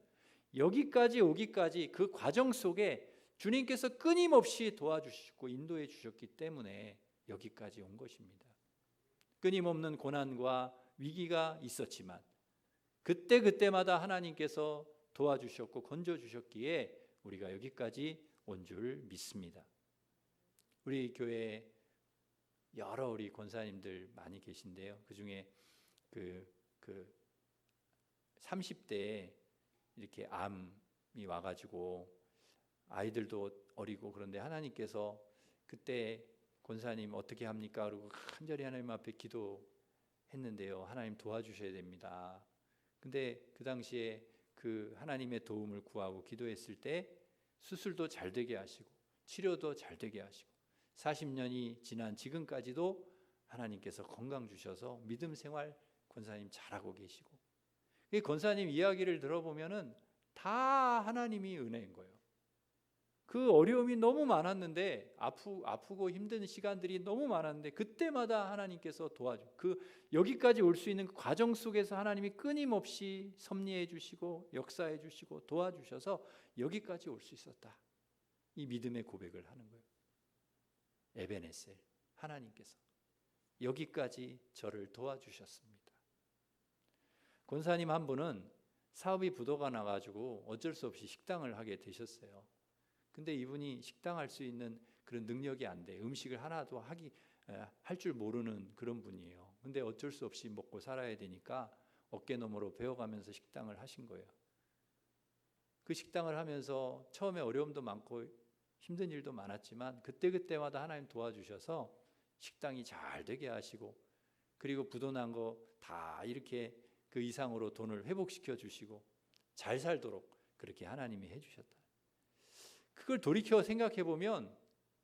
여기까지 오기까지 그 과정 속에 주님께서 끊임없이 도와주시고 인도해 주셨기 때문에 여기까지 온 것입니다. 끊임없는 고난과 위기가 있었지만 그때마다 하나님께서 도와주셨고 건져주셨기에 우리가 여기까지 온 줄 믿습니다. 우리 교회에 여러 우리 권사님들 많이 계신데요. 그중에 그 30대에 이렇게 암이 와가지고 아이들도 어리고 그런데 하나님께서 그때 권사님 어떻게 합니까? 그리고 간절히 하나님 앞에 기도했는데요. 하나님 도와주셔야 됩니다. 근데 그 당시에 그 하나님의 도움을 구하고 기도했을 때 수술도 잘 되게 하시고 치료도 잘 되게 하시고 40년이 지난 지금까지도 하나님께서 건강 주셔서 믿음 생활 권사님 잘하고 계시고 이 권사님 이야기를 들어보면은 다 하나님이 은혜인 거예요. 그 어려움이 너무 많았는데 아프고 힘든 시간들이 너무 많았는데 그때마다 하나님께서 여기까지 올 수 있는 과정 속에서 하나님이 끊임없이 섭리해 주시고 역사해 주시고 도와주셔서 여기까지 올 수 있었다. 이 믿음의 고백을 하는 거예요. 에베네셀 하나님께서 여기까지 저를 도와주셨습니다. 권사님 한 분은 사업이 부도가 나가지고 어쩔 수 없이 식당을 하게 되셨어요. 근데 이분이 식당할 수 있는 그런 능력이 안 돼. 음식을 하나도 할 줄 모르는 그런 분이에요. 근데 어쩔 수 없이 먹고 살아야 되니까 어깨너머로 배워가면서 식당을 하신 거예요. 그 식당을 하면서 처음에 어려움도 많고 힘든 일도 많았지만 그때마다 하나님 도와주셔서 식당이 잘 되게 하시고 그리고 부도난 거 다 이렇게 그 이상으로 돈을 회복시켜 주시고 잘 살도록 그렇게 하나님이 해주셨다. 그걸 돌이켜 생각해 보면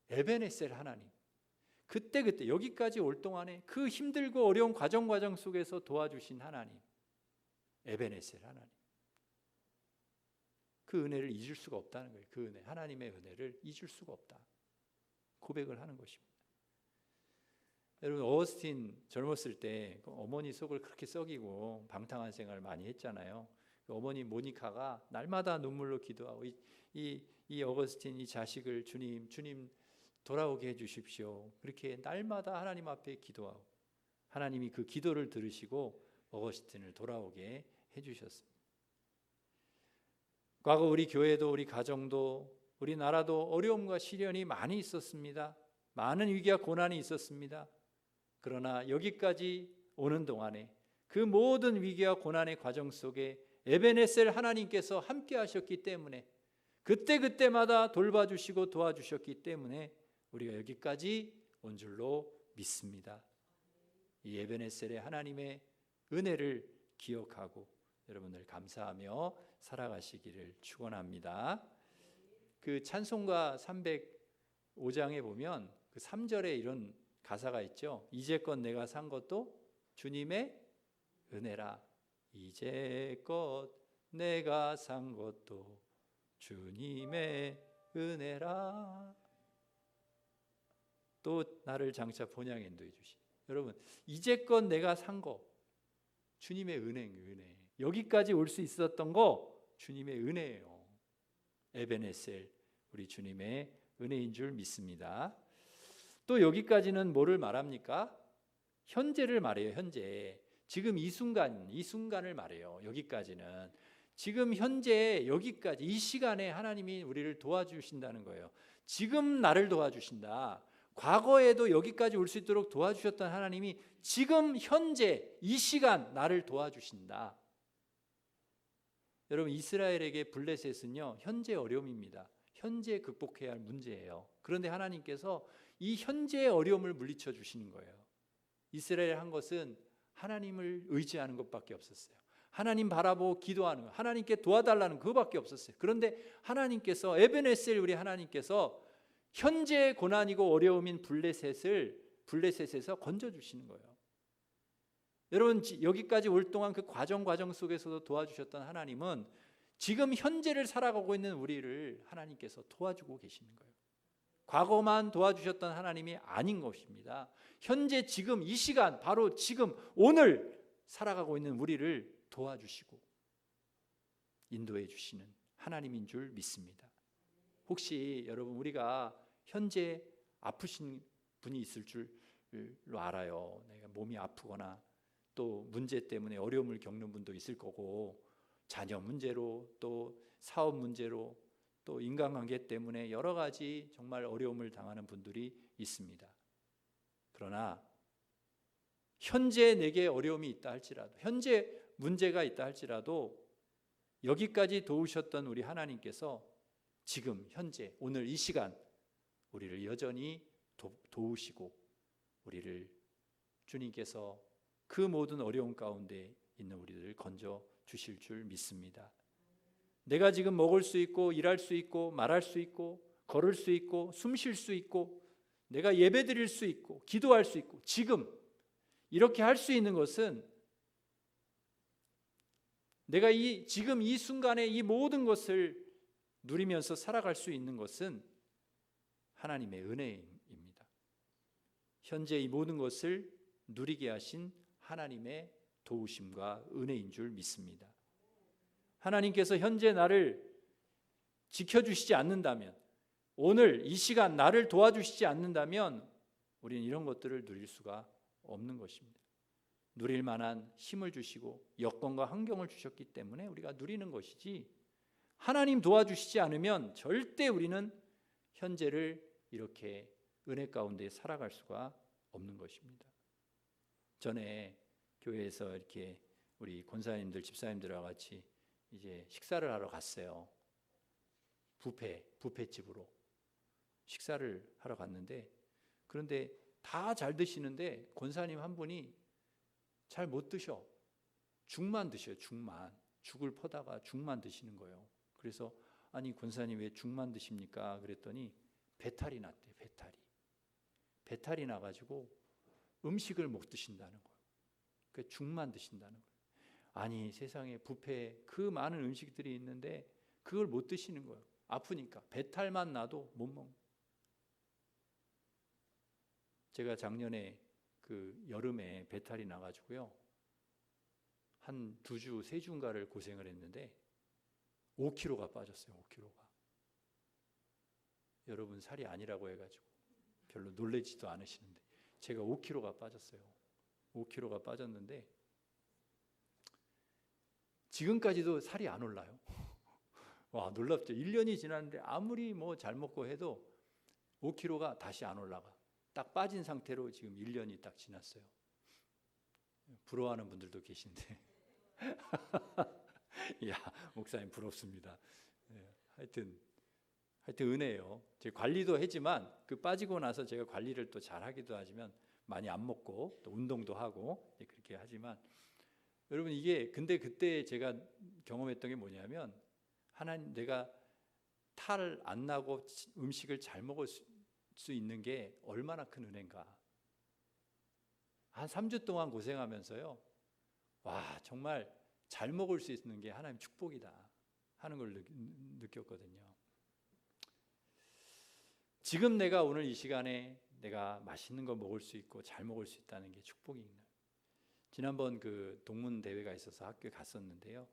에베네셀 하나님 그때 여기까지 올 동안에 그 힘들고 어려운 과정 속에서 도와주신 하나님 에베네셀 하나님 그 은혜를 잊을 수가 없다는 거예요. 그 은혜 하나님의 은혜를 잊을 수가 없다. 고백을 하는 것입니다. 여러분, 어거스틴 젊었을 때 어머니 속을 그렇게 썩이고 방탕한 생활을 많이 했잖아요. 어머니 모니카가 날마다 눈물로 기도하고 이 어거스틴 이 자식을 주님 돌아오게 해주십시오. 그렇게 날마다 하나님 앞에 기도하고 하나님이 그 기도를 들으시고 어거스틴을 돌아오게 해주셨습니다. 과거 우리 교회도 우리 가정도 우리 나라도 어려움과 시련이 많이 있었습니다. 많은 위기와 고난이 있었습니다. 그러나 여기까지 오는 동안에 그 모든 위기와 고난의 과정 속에 에베네셀 하나님께서 함께 하셨기 때문에 그때마다 돌봐주시고 도와주셨기 때문에 우리가 여기까지 온 줄로 믿습니다. 이 에베네셀의 하나님의 은혜를 기억하고 여러분들 감사하며 살아가시기를 축원합니다. 그 찬송가 305장에 보면 그 3절에 이런 가사가 있죠. 이제껏 내가 산 것도 주님의 은혜라. 이제껏 내가 산 것도 주님의 은혜라. 또 나를 장차 본향에 인도해 주시. 여러분, 이제껏 내가 산 거 주님의 은혜. 여기까지 올 수 있었던 거 주님의 은혜예요. 에베네셀, 우리 주님의 은혜인 줄 믿습니다. 또 여기까지는 뭐를 말합니까? 현재를 말해요. 현재. 지금 이 순간을 말해요. 여기까지는 지금 현재 여기까지 이 시간에 하나님이 우리를 도와주신다는 거예요. 지금 나를 도와주신다. 과거에도 여기까지 올 수 있도록 도와주셨던 하나님이 지금 현재 이 시간 나를 도와주신다. 여러분, 이스라엘에게 블레셋은요 현재 어려움입니다. 현재 극복해야 할 문제예요. 그런데 하나님께서 이 현재의 어려움을 물리쳐 주시는 거예요. 이스라엘 한 것은 하나님을 의지하는 것밖에 없었어요. 하나님 바라보고 기도하는 것, 하나님께 도와달라는 그거밖에 없었어요. 그런데 하나님께서 에베네셀 우리 하나님께서 현재의 고난이고 어려움인 블레셋에서 건져주시는 거예요. 여러분, 여기까지 올 동안 그 과정 속에서도 도와주셨던 하나님은 지금 현재를 살아가고 있는 우리를 하나님께서 도와주고 계시는 거예요. 과거만 도와주셨던 하나님이 아닌 것입니다. 현재 지금 이 시간 바로 지금 오늘 살아가고 있는 우리를 도와주시고 인도해 주시는 하나님인 줄 믿습니다. 혹시 여러분 우리가 현재 아프신 분이 있을 줄로 알아요. 내가 몸이 아프거나 또 문제 때문에 어려움을 겪는 분도 있을 거고 자녀 문제로 또 사업 문제로 또 인간관계 때문에 여러 가지 정말 어려움을 당하는 분들이 있습니다. 그러나 현재 내게 어려움이 있다 할지라도 현재 문제가 있다 할지라도 여기까지 도우셨던 우리 하나님께서 지금 현재 오늘 이 시간 우리를 여전히 도우시고 우리를 주님께서 그 모든 어려움 가운데 있는 우리들을 건져 주실 줄 믿습니다. 내가 지금 먹을 수 있고 일할 수 있고 말할 수 있고 걸을 수 있고 숨 쉴 수 있고 내가 예배드릴 수 있고 기도할 수 있고 지금 이렇게 할 수 있는 것은 내가 지금 이 순간에 이 모든 것을 누리면서 살아갈 수 있는 것은 하나님의 은혜입니다. 현재 이 모든 것을 누리게 하신 하나님의 도우심과 은혜인 줄 믿습니다. 하나님께서 현재 나를 지켜주시지 않는다면 오늘 이 시간 나를 도와주시지 않는다면 우리는 이런 것들을 누릴 수가 없는 것입니다. 누릴 만한 힘을 주시고 여건과 환경을 주셨기 때문에 우리가 누리는 것이지 하나님 도와주시지 않으면 절대 우리는 현재를 이렇게 은혜 가운데 살아갈 수가 없는 것입니다. 전에 교회에서 이렇게 우리 권사님들 집사님들과 같이 이제 식사를 하러 갔어요. 뷔페집으로 식사를 하러 갔는데 그런데 다 잘 드시는데 권사님 한 분이 잘 못 드셔. 죽만 드셔요. 죽을 퍼다가 죽만 드시는 거예요. 그래서 아니 권사님 왜 죽만 드십니까? 그랬더니 배탈이 났대요. 배탈이 나가지고 음식을 못 드신다는 거예요. 그 죽만 드신다는 거예요. 아니 세상에 뷔페에 그 많은 음식들이 있는데 그걸 못 드시는 거예요. 아프니까 배탈만 나도 못 먹는. 제가 작년에 그 여름에 배탈이 나가지고요, 한 2주, 3주인가를 고생을 했는데 5kg가 빠졌어요. 5kg가. 여러분 살이 아니라고 해가지고 별로 놀라지도 않으시는데 제가 5kg가 빠졌어요. 5kg가 빠졌는데 지금까지도 살이 안 올라요. 와, 놀랍죠. 1년이 지났는데 아무리 뭐 잘 먹고 해도 5kg가 다시 안 올라가. 딱 빠진 상태로 지금 1년이 딱 지났어요. 부러워하는 분들도 계신데 야, 목사님 부럽습니다. 하여튼 은혜예요. 제가 관리도 했지만 그 빠지고 나서 제가 관리를 또 잘하기도 하지만 많이 안 먹고 또 운동도 하고 그렇게 하지만 여러분 이게 근데 그때 제가 경험했던 게 뭐냐면 하나님 내가 탈 안 나고 음식을 잘 먹을 수 있는 게 얼마나 큰 은혜인가. 한 3주 동안 고생하면서요. 와, 정말 잘 먹을 수 있는 게 하나님 축복이다 하는 걸 느꼈거든요. 지금 내가 오늘 이 시간에 내가 맛있는 거 먹을 수 있고 잘 먹을 수 있다는 게 축복이에요. 지난번 그 동문 대회가 있어서 학교에 갔었는데요.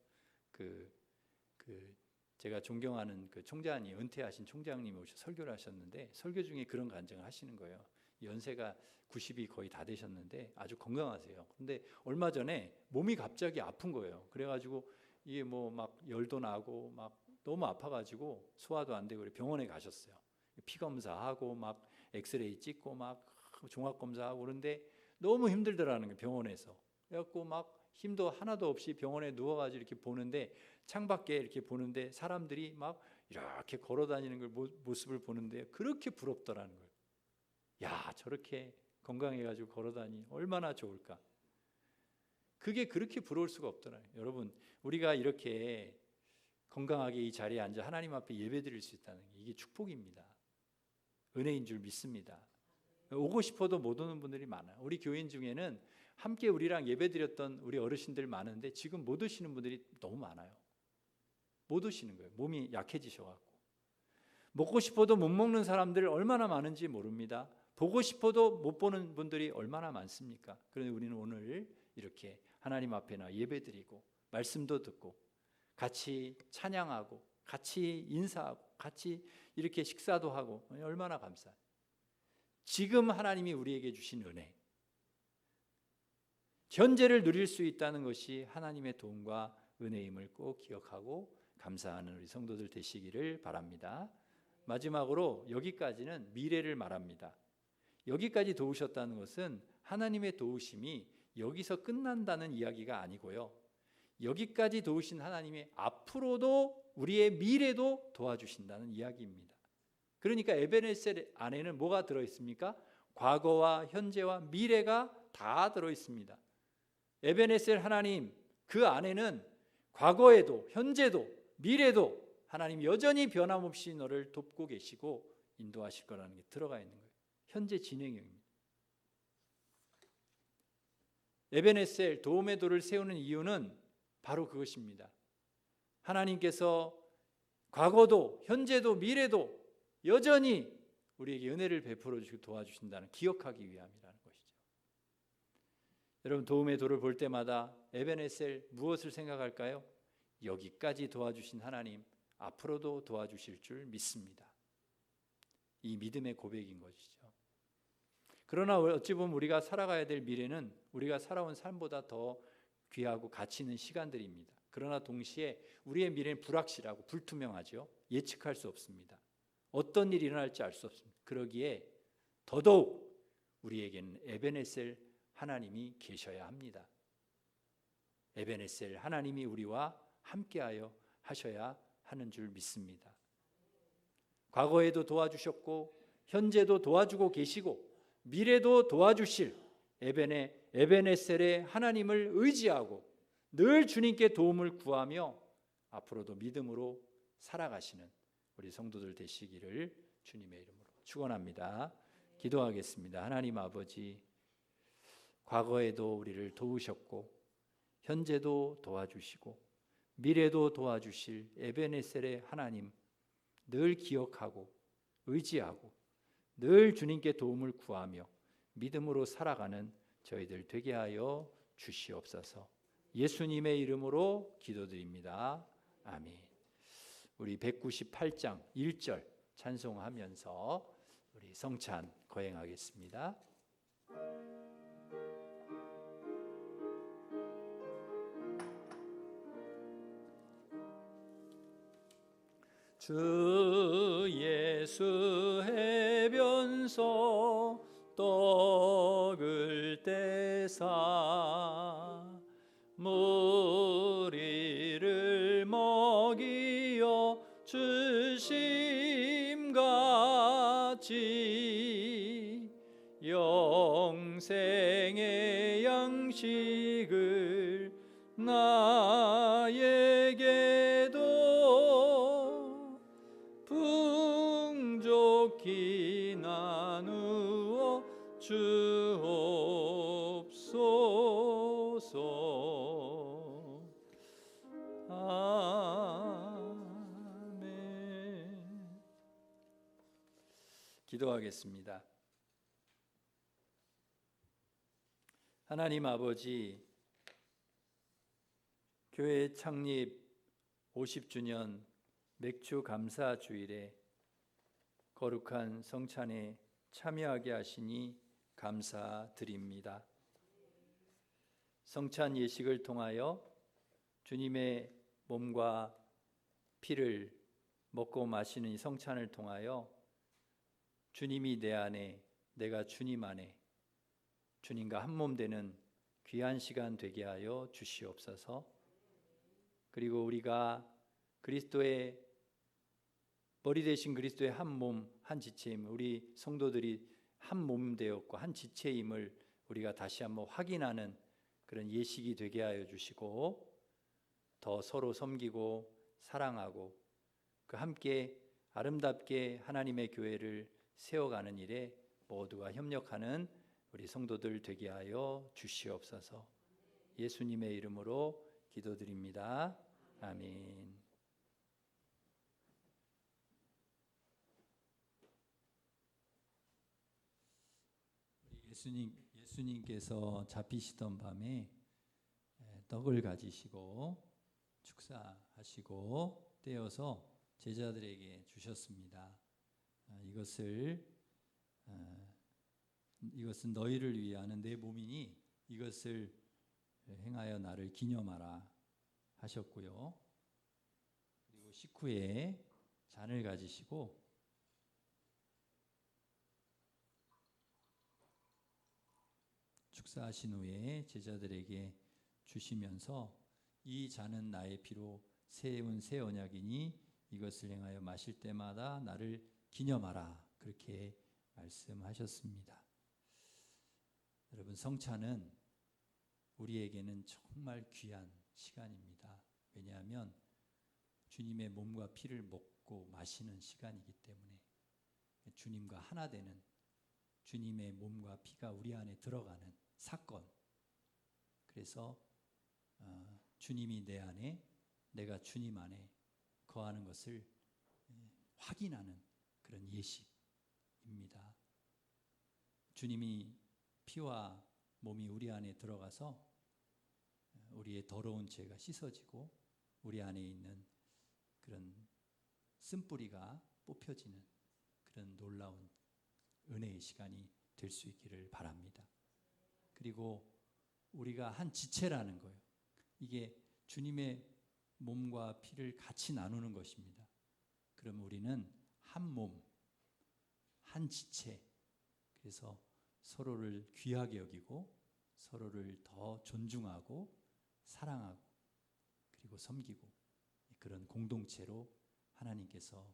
제가 존경하는 그 총장이 은퇴하신 총장님이 오셔서 설교를 하셨는데 설교 중에 그런 간증을 하시는 거예요. 연세가 90이 거의 다 되셨는데 아주 건강하세요. 근데 얼마 전에 몸이 갑자기 아픈 거예요. 그래가지고 이게 뭐 막 열도 나고 막 너무 아파가지고 소화도 안 되고 병원에 가셨어요. 피 검사하고 막 엑스레이 찍고 막 종합 검사하고 그런데 너무 힘들더라는 거예요. 병원에서. 그래갖고 막 힘도 하나도 없이 병원에 누워가지고 이렇게 보는데 창밖에 이렇게 보는데 사람들이 막 이렇게 걸어다니는 걸 모습을 보는데 그렇게 부럽더라는 거예요. 야, 저렇게 건강해가지고 걸어다니 얼마나 좋을까. 그게 그렇게 부러울 수가 없더라고요. 여러분 우리가 이렇게 건강하게 이 자리에 앉아 하나님 앞에 예배드릴 수 있다는 게 이게 축복입니다. 은혜인 줄 믿습니다. 오고 싶어도 못 오는 분들이 많아요. 우리 교인 중에는 함께 우리랑 예배드렸던 우리 어르신들 많은데 지금 못 오시는 분들이 너무 많아요. 못 오시는 거예요. 몸이 약해지셔갖고. 먹고 싶어도 못 먹는 사람들 얼마나 많은지 모릅니다. 보고 싶어도 못 보는 분들이 얼마나 많습니까? 그런데 우리는 오늘 이렇게 하나님 앞에 나 예배드리고 말씀도 듣고 같이 찬양하고 같이 인사하고 같이 이렇게 식사도 하고 얼마나 감사해요. 지금 하나님이 우리에게 주신 은혜, 현재를 누릴 수 있다는 것이 하나님의 도움과 은혜임을 꼭 기억하고 감사하는 우리 성도들 되시기를 바랍니다. 마지막으로 여기까지는 미래를 말합니다. 여기까지 도우셨다는 것은 하나님의 도우심이 여기서 끝난다는 이야기가 아니고요. 여기까지 도우신 하나님이 앞으로도 우리의 미래도 도와주신다는 이야기입니다. 그러니까 에베네셀 안에는 뭐가 들어있습니까? 과거와 현재와 미래가 다 들어있습니다. 에베네셀 하나님 그 안에는 과거에도 현재도 미래도 하나님 여전히 변함없이 너를 돕고 계시고 인도하실 거라는 게 들어가 있는 거예요. 현재 진행형입니다. 에베네셀 도움의 돌을 세우는 이유는 바로 그것입니다. 하나님께서 과거도 현재도 미래도 여전히 우리에게 은혜를 베풀어 주시고 도와주신다는 기억하기 위함이라는 것이죠. 여러분 도움의 돌을 볼 때마다 에베네셀 무엇을 생각할까요? 여기까지 도와주신 하나님 앞으로도 도와주실 줄 믿습니다. 이 믿음의 고백인 것이죠. 그러나 어찌 보면 우리가 살아가야 될 미래는 우리가 살아온 삶보다 더 귀하고 가치 있는 시간들입니다. 그러나 동시에 우리의 미래는 불확실하고 불투명하죠. 예측할 수 없습니다. 어떤 일이 일어날지 알 수 없습니다. 그러기에 더더욱 우리에게는 에베네셀 하나님이 계셔야 합니다. 에베네셀 하나님이 우리와 함께하여 하셔야 하는 줄 믿습니다. 과거에도 도와주셨고 현재도 도와주고 계시고 미래도 도와주실 에베네셀의 하나님을 의지하고 늘 주님께 도움을 구하며 앞으로도 믿음으로 살아가시는 우리 성도들 되시기를 주님의 이름으로 축원합니다. 기도하겠습니다. 하나님 아버지, 과거에도 우리를 도우셨고 현재도 도와주시고 미래도 도와주실 에베네셀의 하나님 늘 기억하고 의지하고 늘 주님께 도움을 구하며 믿음으로 살아가는 저희들 되게 하여 주시옵소서. 예수님의 이름으로 기도드립니다. 아멘. 우리 198장 1절 찬송하면서 우리 성찬 거행하겠습니다. 주 예수 해변소 떡을 떼사 무리를 먹이어 주심같이 영생의 양식을 나에게도 풍족히 나누어 주옵소서. 아멘. 기도하겠습니다. 하나님 아버지, 교회 창립 50주년 맥주 감사 주일에 거룩한 성찬에 참여하게 하시니 감사드립니다. 성찬 예식을 통하여 주님의 몸과 피를 먹고 마시는 이 성찬을 통하여 주님이 내 안에, 내가 주님 안에, 주님과 한 몸 되는 귀한 시간 되게 하여 주시옵소서. 그리고 우리가 그리스도의 머리 되신 그리스도의 한 몸, 한 지체임, 우리 성도들이 한 몸 되었고 한 지체임을 우리가 다시 한번 확인하는 그런 예식이 되게 하여 주시고, 더 서로 섬기고 사랑하고 그 함께 아름답게 하나님의 교회를 세워가는 일에 모두가 협력하는 우리 성도들 되게 하여 주시옵소서. 예수님의 이름으로 기도드립니다. 아멘. 예수님께서 잡히시던 밤에 떡을 가지시고 축사하시고 떼어서 제자들에게 주셨습니다. 이것은 너희를 위하는 내 몸이니 이것을 행하여 나를 기념하라 하셨고요. 그리고 식후에 잔을 가지시고 축사하신 후에 제자들에게 주시면서 이 잔은 나의 피로 세운 새 언약이니 이것을 행하여 마실 때마다 나를 기념하라, 그렇게 말씀하셨습니다. 여러분, 성찬은 우리에게는 정말 귀한 시간입니다. 왜냐하면 주님의 몸과 피를 먹고 마시는 시간이기 때문에, 주님과 하나 되는, 주님의 몸과 피가 우리 안에 들어가는 사건. 그래서 주님이 내 안에, 내가 주님 안에 거하는 것을 확인하는 그런 예식입니다. 주님이 피와 몸이 우리 안에 들어가서 우리의 더러운 죄가 씻어지고 우리 안에 있는 그런 쓴뿌리가 뽑혀지는 그런 놀라운 은혜의 시간이 될 수 있기를 바랍니다. 그리고 우리가 한 지체라는 거예요. 이게 주님의 몸과 피를 같이 나누는 것입니다. 그럼 우리는 한 몸, 한 지체. 그래서 서로를 귀하게 여기고 서로를 더 존중하고 사랑하고 그리고 섬기고, 그런 공동체로 하나님께서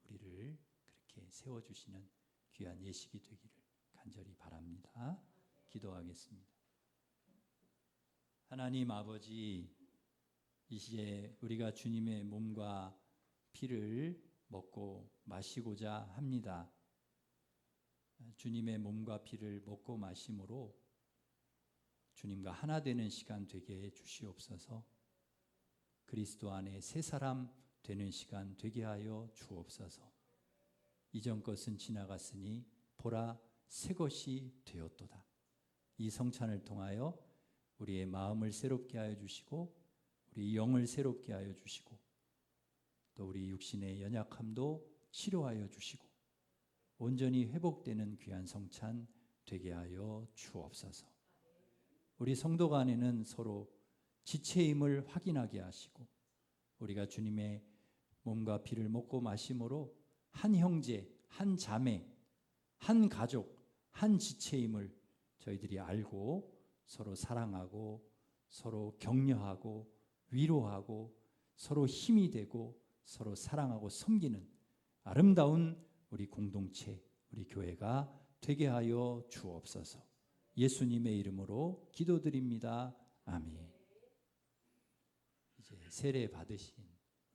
우리를 그렇게 세워주시는 귀한 예식이 되기를 간절히 바랍니다. 기도하겠습니다. 하나님 아버지, 이제 우리가 주님의 몸과 피를 먹고 마시고자 합니다. 주님의 몸과 피를 먹고 마심으로 주님과 하나 되는 시간 되게 해 주시옵소서. 그리스도 안에 새 사람 되는 시간 되게 하여 주옵소서. 이전 것은 지나갔으니 보라, 새 것이 되었도다. 이 성찬을 통하여 우리의 마음을 새롭게 하여 주시고 우리 영을 새롭게 하여 주시고 또 우리 육신의 연약함도 치료하여 주시고 온전히 회복되는 귀한 성찬 되게 하여 주옵소서. 우리 성도 간에는 서로 지체임을 확인하게 하시고 우리가 주님의 몸과 피를 먹고 마심으로 한 형제, 한 자매, 한 가족, 한 지체임을 저희들이 알고 서로 사랑하고 서로 격려하고 위로하고 서로 힘이 되고 서로 사랑하고 섬기는 아름다운 우리 공동체, 우리 교회가 되게 하여 주옵소서. 예수님의 이름으로 기도드립니다. 아멘. 이제 세례 받으신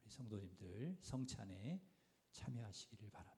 우리 성도님들 성찬에 참여하시기를 바랍니다.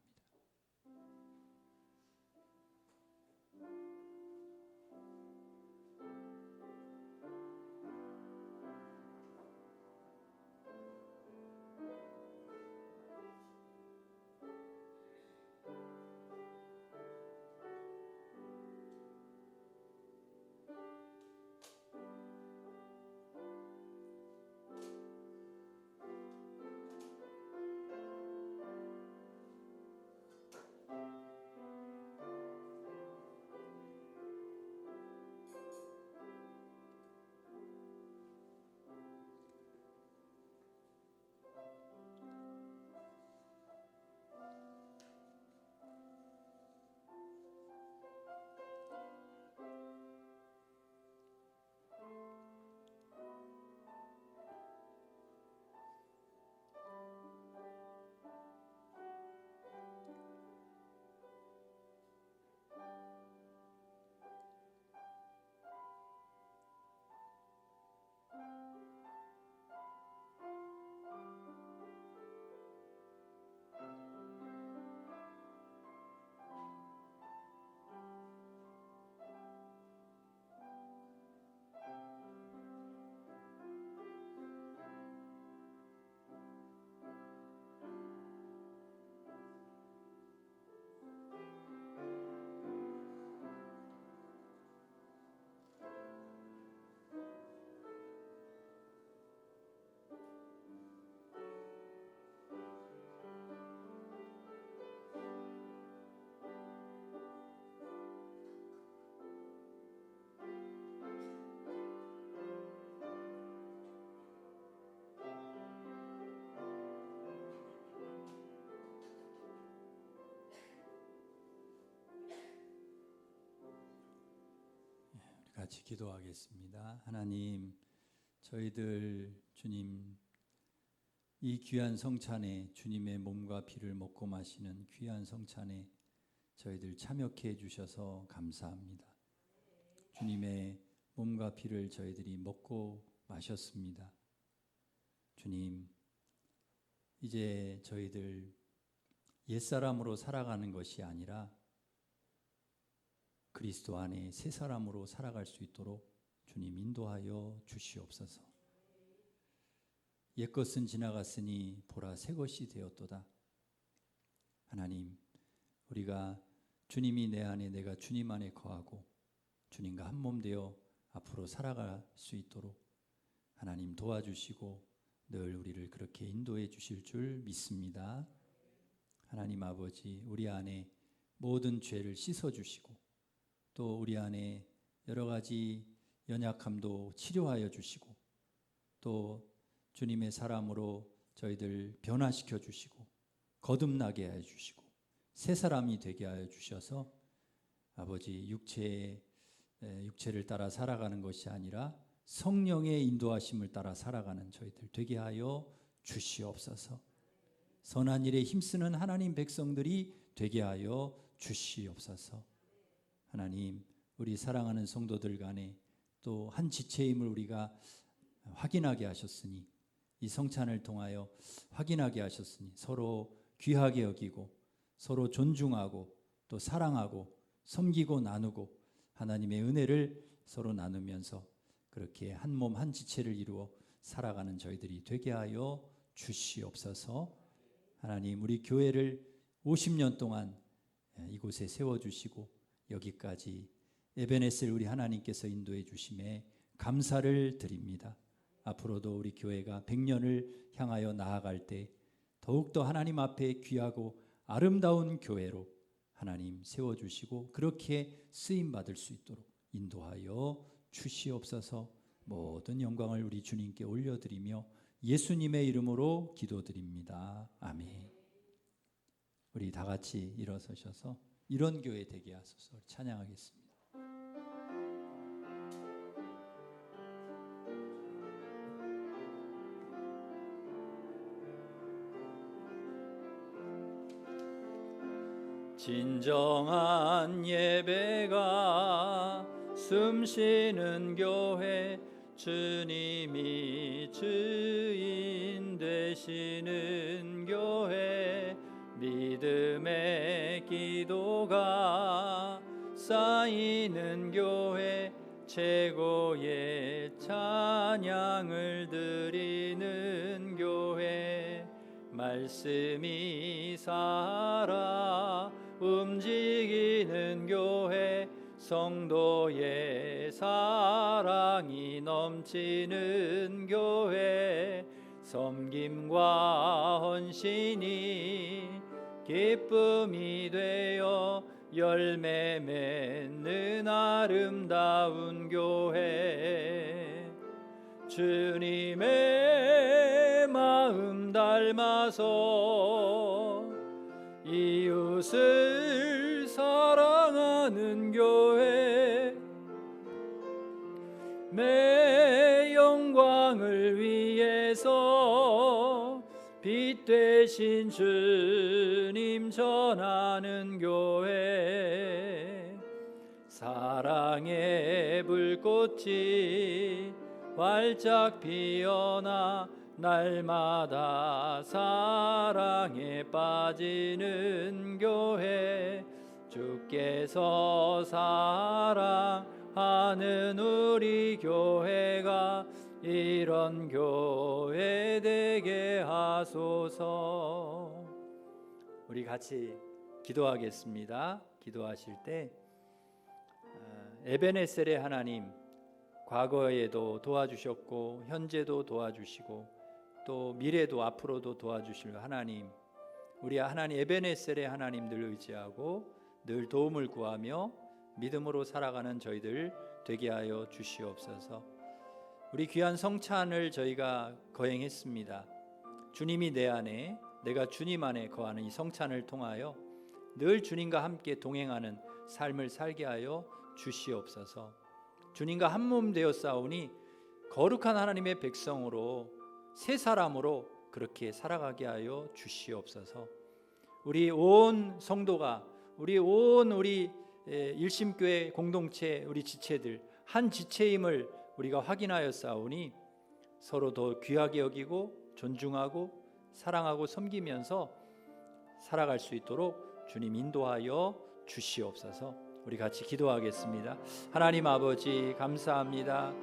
같이 기도하겠습니다. 하나님, 저희들 주님 이 귀한 성찬에 주님의 몸과 피를 먹고 마시는 귀한 성찬에 저희들 참여케 해주셔서 감사합니다. 주님의 몸과 피를 저희들이 먹고 마셨습니다. 주님, 이제 저희들 옛사람으로 살아가는 것이 아니라 그리스도 안에 새 사람으로 살아갈 수 있도록 주님 인도하여 주시옵소서. 옛것은 지나갔으니 보라 새 것이 되었도다. 하나님, 우리가 주님이 내 안에 내가 주님 안에 거하고 주님과 한 몸 되어 앞으로 살아갈 수 있도록 하나님 도와주시고 늘 우리를 그렇게 인도해 주실 줄 믿습니다. 하나님 아버지, 우리 안에 모든 죄를 씻어주시고 또 우리 안에 여러 가지 연약함도 치료하여 주시고 또 주님의 사람으로 저희들 변화시켜 주시고 거듭나게 하여 주시고 새 사람이 되게 하여 주셔서 아버지 육체를 따라 살아가는 것이 아니라 성령의 인도하심을 따라 살아가는 저희들 되게 하여 주시옵소서. 선한 일에 힘쓰는 하나님 백성들이 되게 하여 주시옵소서. 하나님, 우리 사랑하는 성도들 간에 또 한 지체임을 우리가 확인하게 하셨으니 이 성찬을 통하여 확인하게 하셨으니 서로 귀하게 여기고 서로 존중하고 또 사랑하고 섬기고 나누고 하나님의 은혜를 서로 나누면서 그렇게 한 몸 한 지체를 이루어 살아가는 저희들이 되게 하여 주시옵소서. 하나님, 우리 교회를 50년 동안 이곳에 세워주시고 여기까지 에베네셀 우리 하나님께서 인도해 주심에 감사를 드립니다. 앞으로도 우리 교회가 100년을 향하여 나아갈 때 더욱더 하나님 앞에 귀하고 아름다운 교회로 하나님 세워주시고 그렇게 쓰임받을 수 있도록 인도하여 주시옵소서. 모든 영광을 우리 주님께 올려드리며 예수님의 이름으로 기도드립니다. 아멘. 우리 다 같이 일어서셔서 이런 교회 되게 하소서. 찬양하겠습니다. 진정한 예배가 숨쉬는 교회, 주님이 주인 되시는 교회, 믿음의 기도가 쌓이는 교회, 최고의 찬양을 드리는 교회, 말씀이 살아 움직이는 교회, 성도의 사랑이 넘치는 교회, 섬김과 헌신이 기쁨이 되어 열매 맺는 아름다운 교회, 주님의 마음 닮아서 이웃을 사랑하는 교회, 내 영광을 위해서 빛 되신 주님 전하는 교회, 사랑의 불꽃이 활짝 피어나 날마다 사랑에 빠지는 교회, 주께서 사랑하는 우리 교회가 이런 교회 되게 하소서. 우리 같이 기도하겠습니다. 기도하실 때 에베네셀의 하나님, 과거에도 도와주셨고 현재도 도와주시고 또 미래도 앞으로도 도와주실 하나님, 우리 하나님 에베네셀의 하나님들 의지하고 늘 도움을 구하며 믿음으로 살아가는 저희들 되게 하여 주시옵소서. 우리 귀한 성찬을 저희가 거행했습니다. 주님이 내 안에, 내가 주님 안에 거하는 이 성찬을 통하여 늘 주님과 함께 동행하는 삶을 살게 하여 주시옵소서. 주님과 한 몸 되어 싸우니 거룩한 하나님의 백성으로, 새 사람으로 그렇게 살아가게 하여 주시옵소서. 우리 온 성도가, 우리 일심교회 공동체, 우리 지체들 한 지체임을 우리가 확인하여 싸우니 서로 더 귀하게 여기고 존중하고 사랑하고 섬기면서 살아갈 수 있도록 주님 인도하여 주시옵소서. 우리 같이 기도하겠습니다. 하나님 아버지 감사합니다.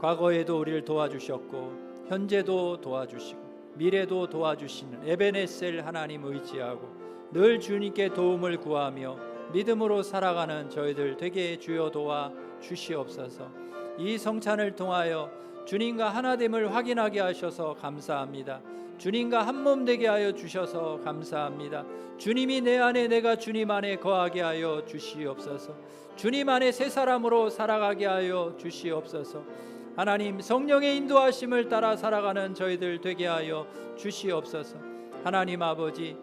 과거에도 우리를 도와주셨고 현재도 도와주시고 미래도 도와주시는 에베네셀 하나님 의지하고 늘 주님께 도움을 구하며 믿음으로 살아가는 저희들 되게 주여 도와 주시옵소서. 이 성찬을 통하여 주님과 하나됨을 확인하게 하셔서 감사합니다. 주님과 한 몸 되게 하여 주셔서 감사합니다. 주님이 내 안에, 내가 주님 안에 거하게 하여 주시옵소서. 주님 안에 새 사람으로 살아가게 하여 주시옵소서. 하나님 성령의 인도하심을 따라 살아가는 저희들 되게 하여 주시옵소서. 하나님 아버지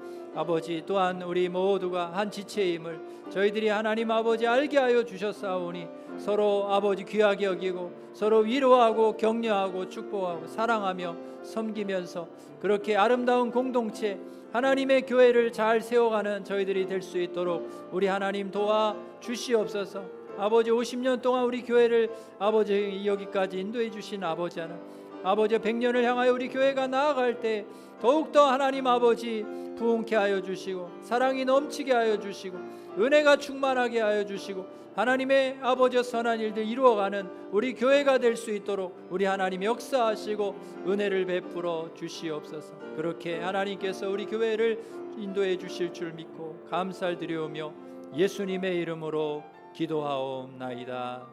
또한 우리 모두가 한 지체임을 저희들이 하나님 아버지 알게 하여 주셨사오니 서로 아버지 귀하게 여기고 서로 위로하고 격려하고 축복하고 사랑하며 섬기면서 그렇게 아름다운 공동체, 하나님의 교회를 잘 세워가는 저희들이 될 수 있도록 우리 하나님 도와 주시옵소서. 아버지 50년 동안 우리 교회를 아버지 여기까지 인도해 주신 아버지 하나님, 아버지 100년을 향하여 우리 교회가 나아갈 때 더욱더 하나님 아버지 부흥케 하여 주시고 사랑이 넘치게 하여 주시고 은혜가 충만하게 하여 주시고 하나님의 아버지 선한 일들 이루어가는 우리 교회가 될 수 있도록 우리 하나님 역사하시고 은혜를 베풀어 주시옵소서. 그렇게 하나님께서 우리 교회를 인도해 주실 줄 믿고 감사를 드리오며 예수님의 이름으로 기도하옵나이다.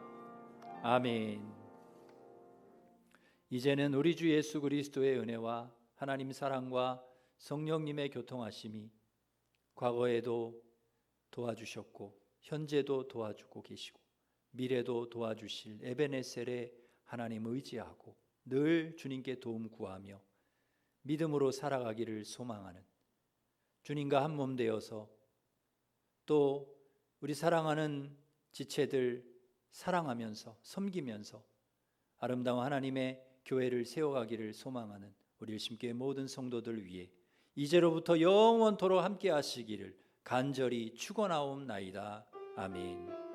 아멘. 이제는 우리 주 예수 그리스도의 은혜와 하나님 사랑과 성령님의 교통하심이 과거에도 도와주셨고 현재도 도와주고 계시고 미래도 도와주실 에베네셀의 하나님 의지하고 늘 주님께 도움 구하며 믿음으로 살아가기를 소망하는 주님과 한 몸 되어서 또 우리 사랑하는 지체들 사랑하면서 섬기면서 아름다운 하나님의 교회를 세워가기를 소망하는 우리 일심교회 모든 성도들 위해 이제로부터 영원토록 함께 하시기를 간절히 축원하옵나이다. 아멘.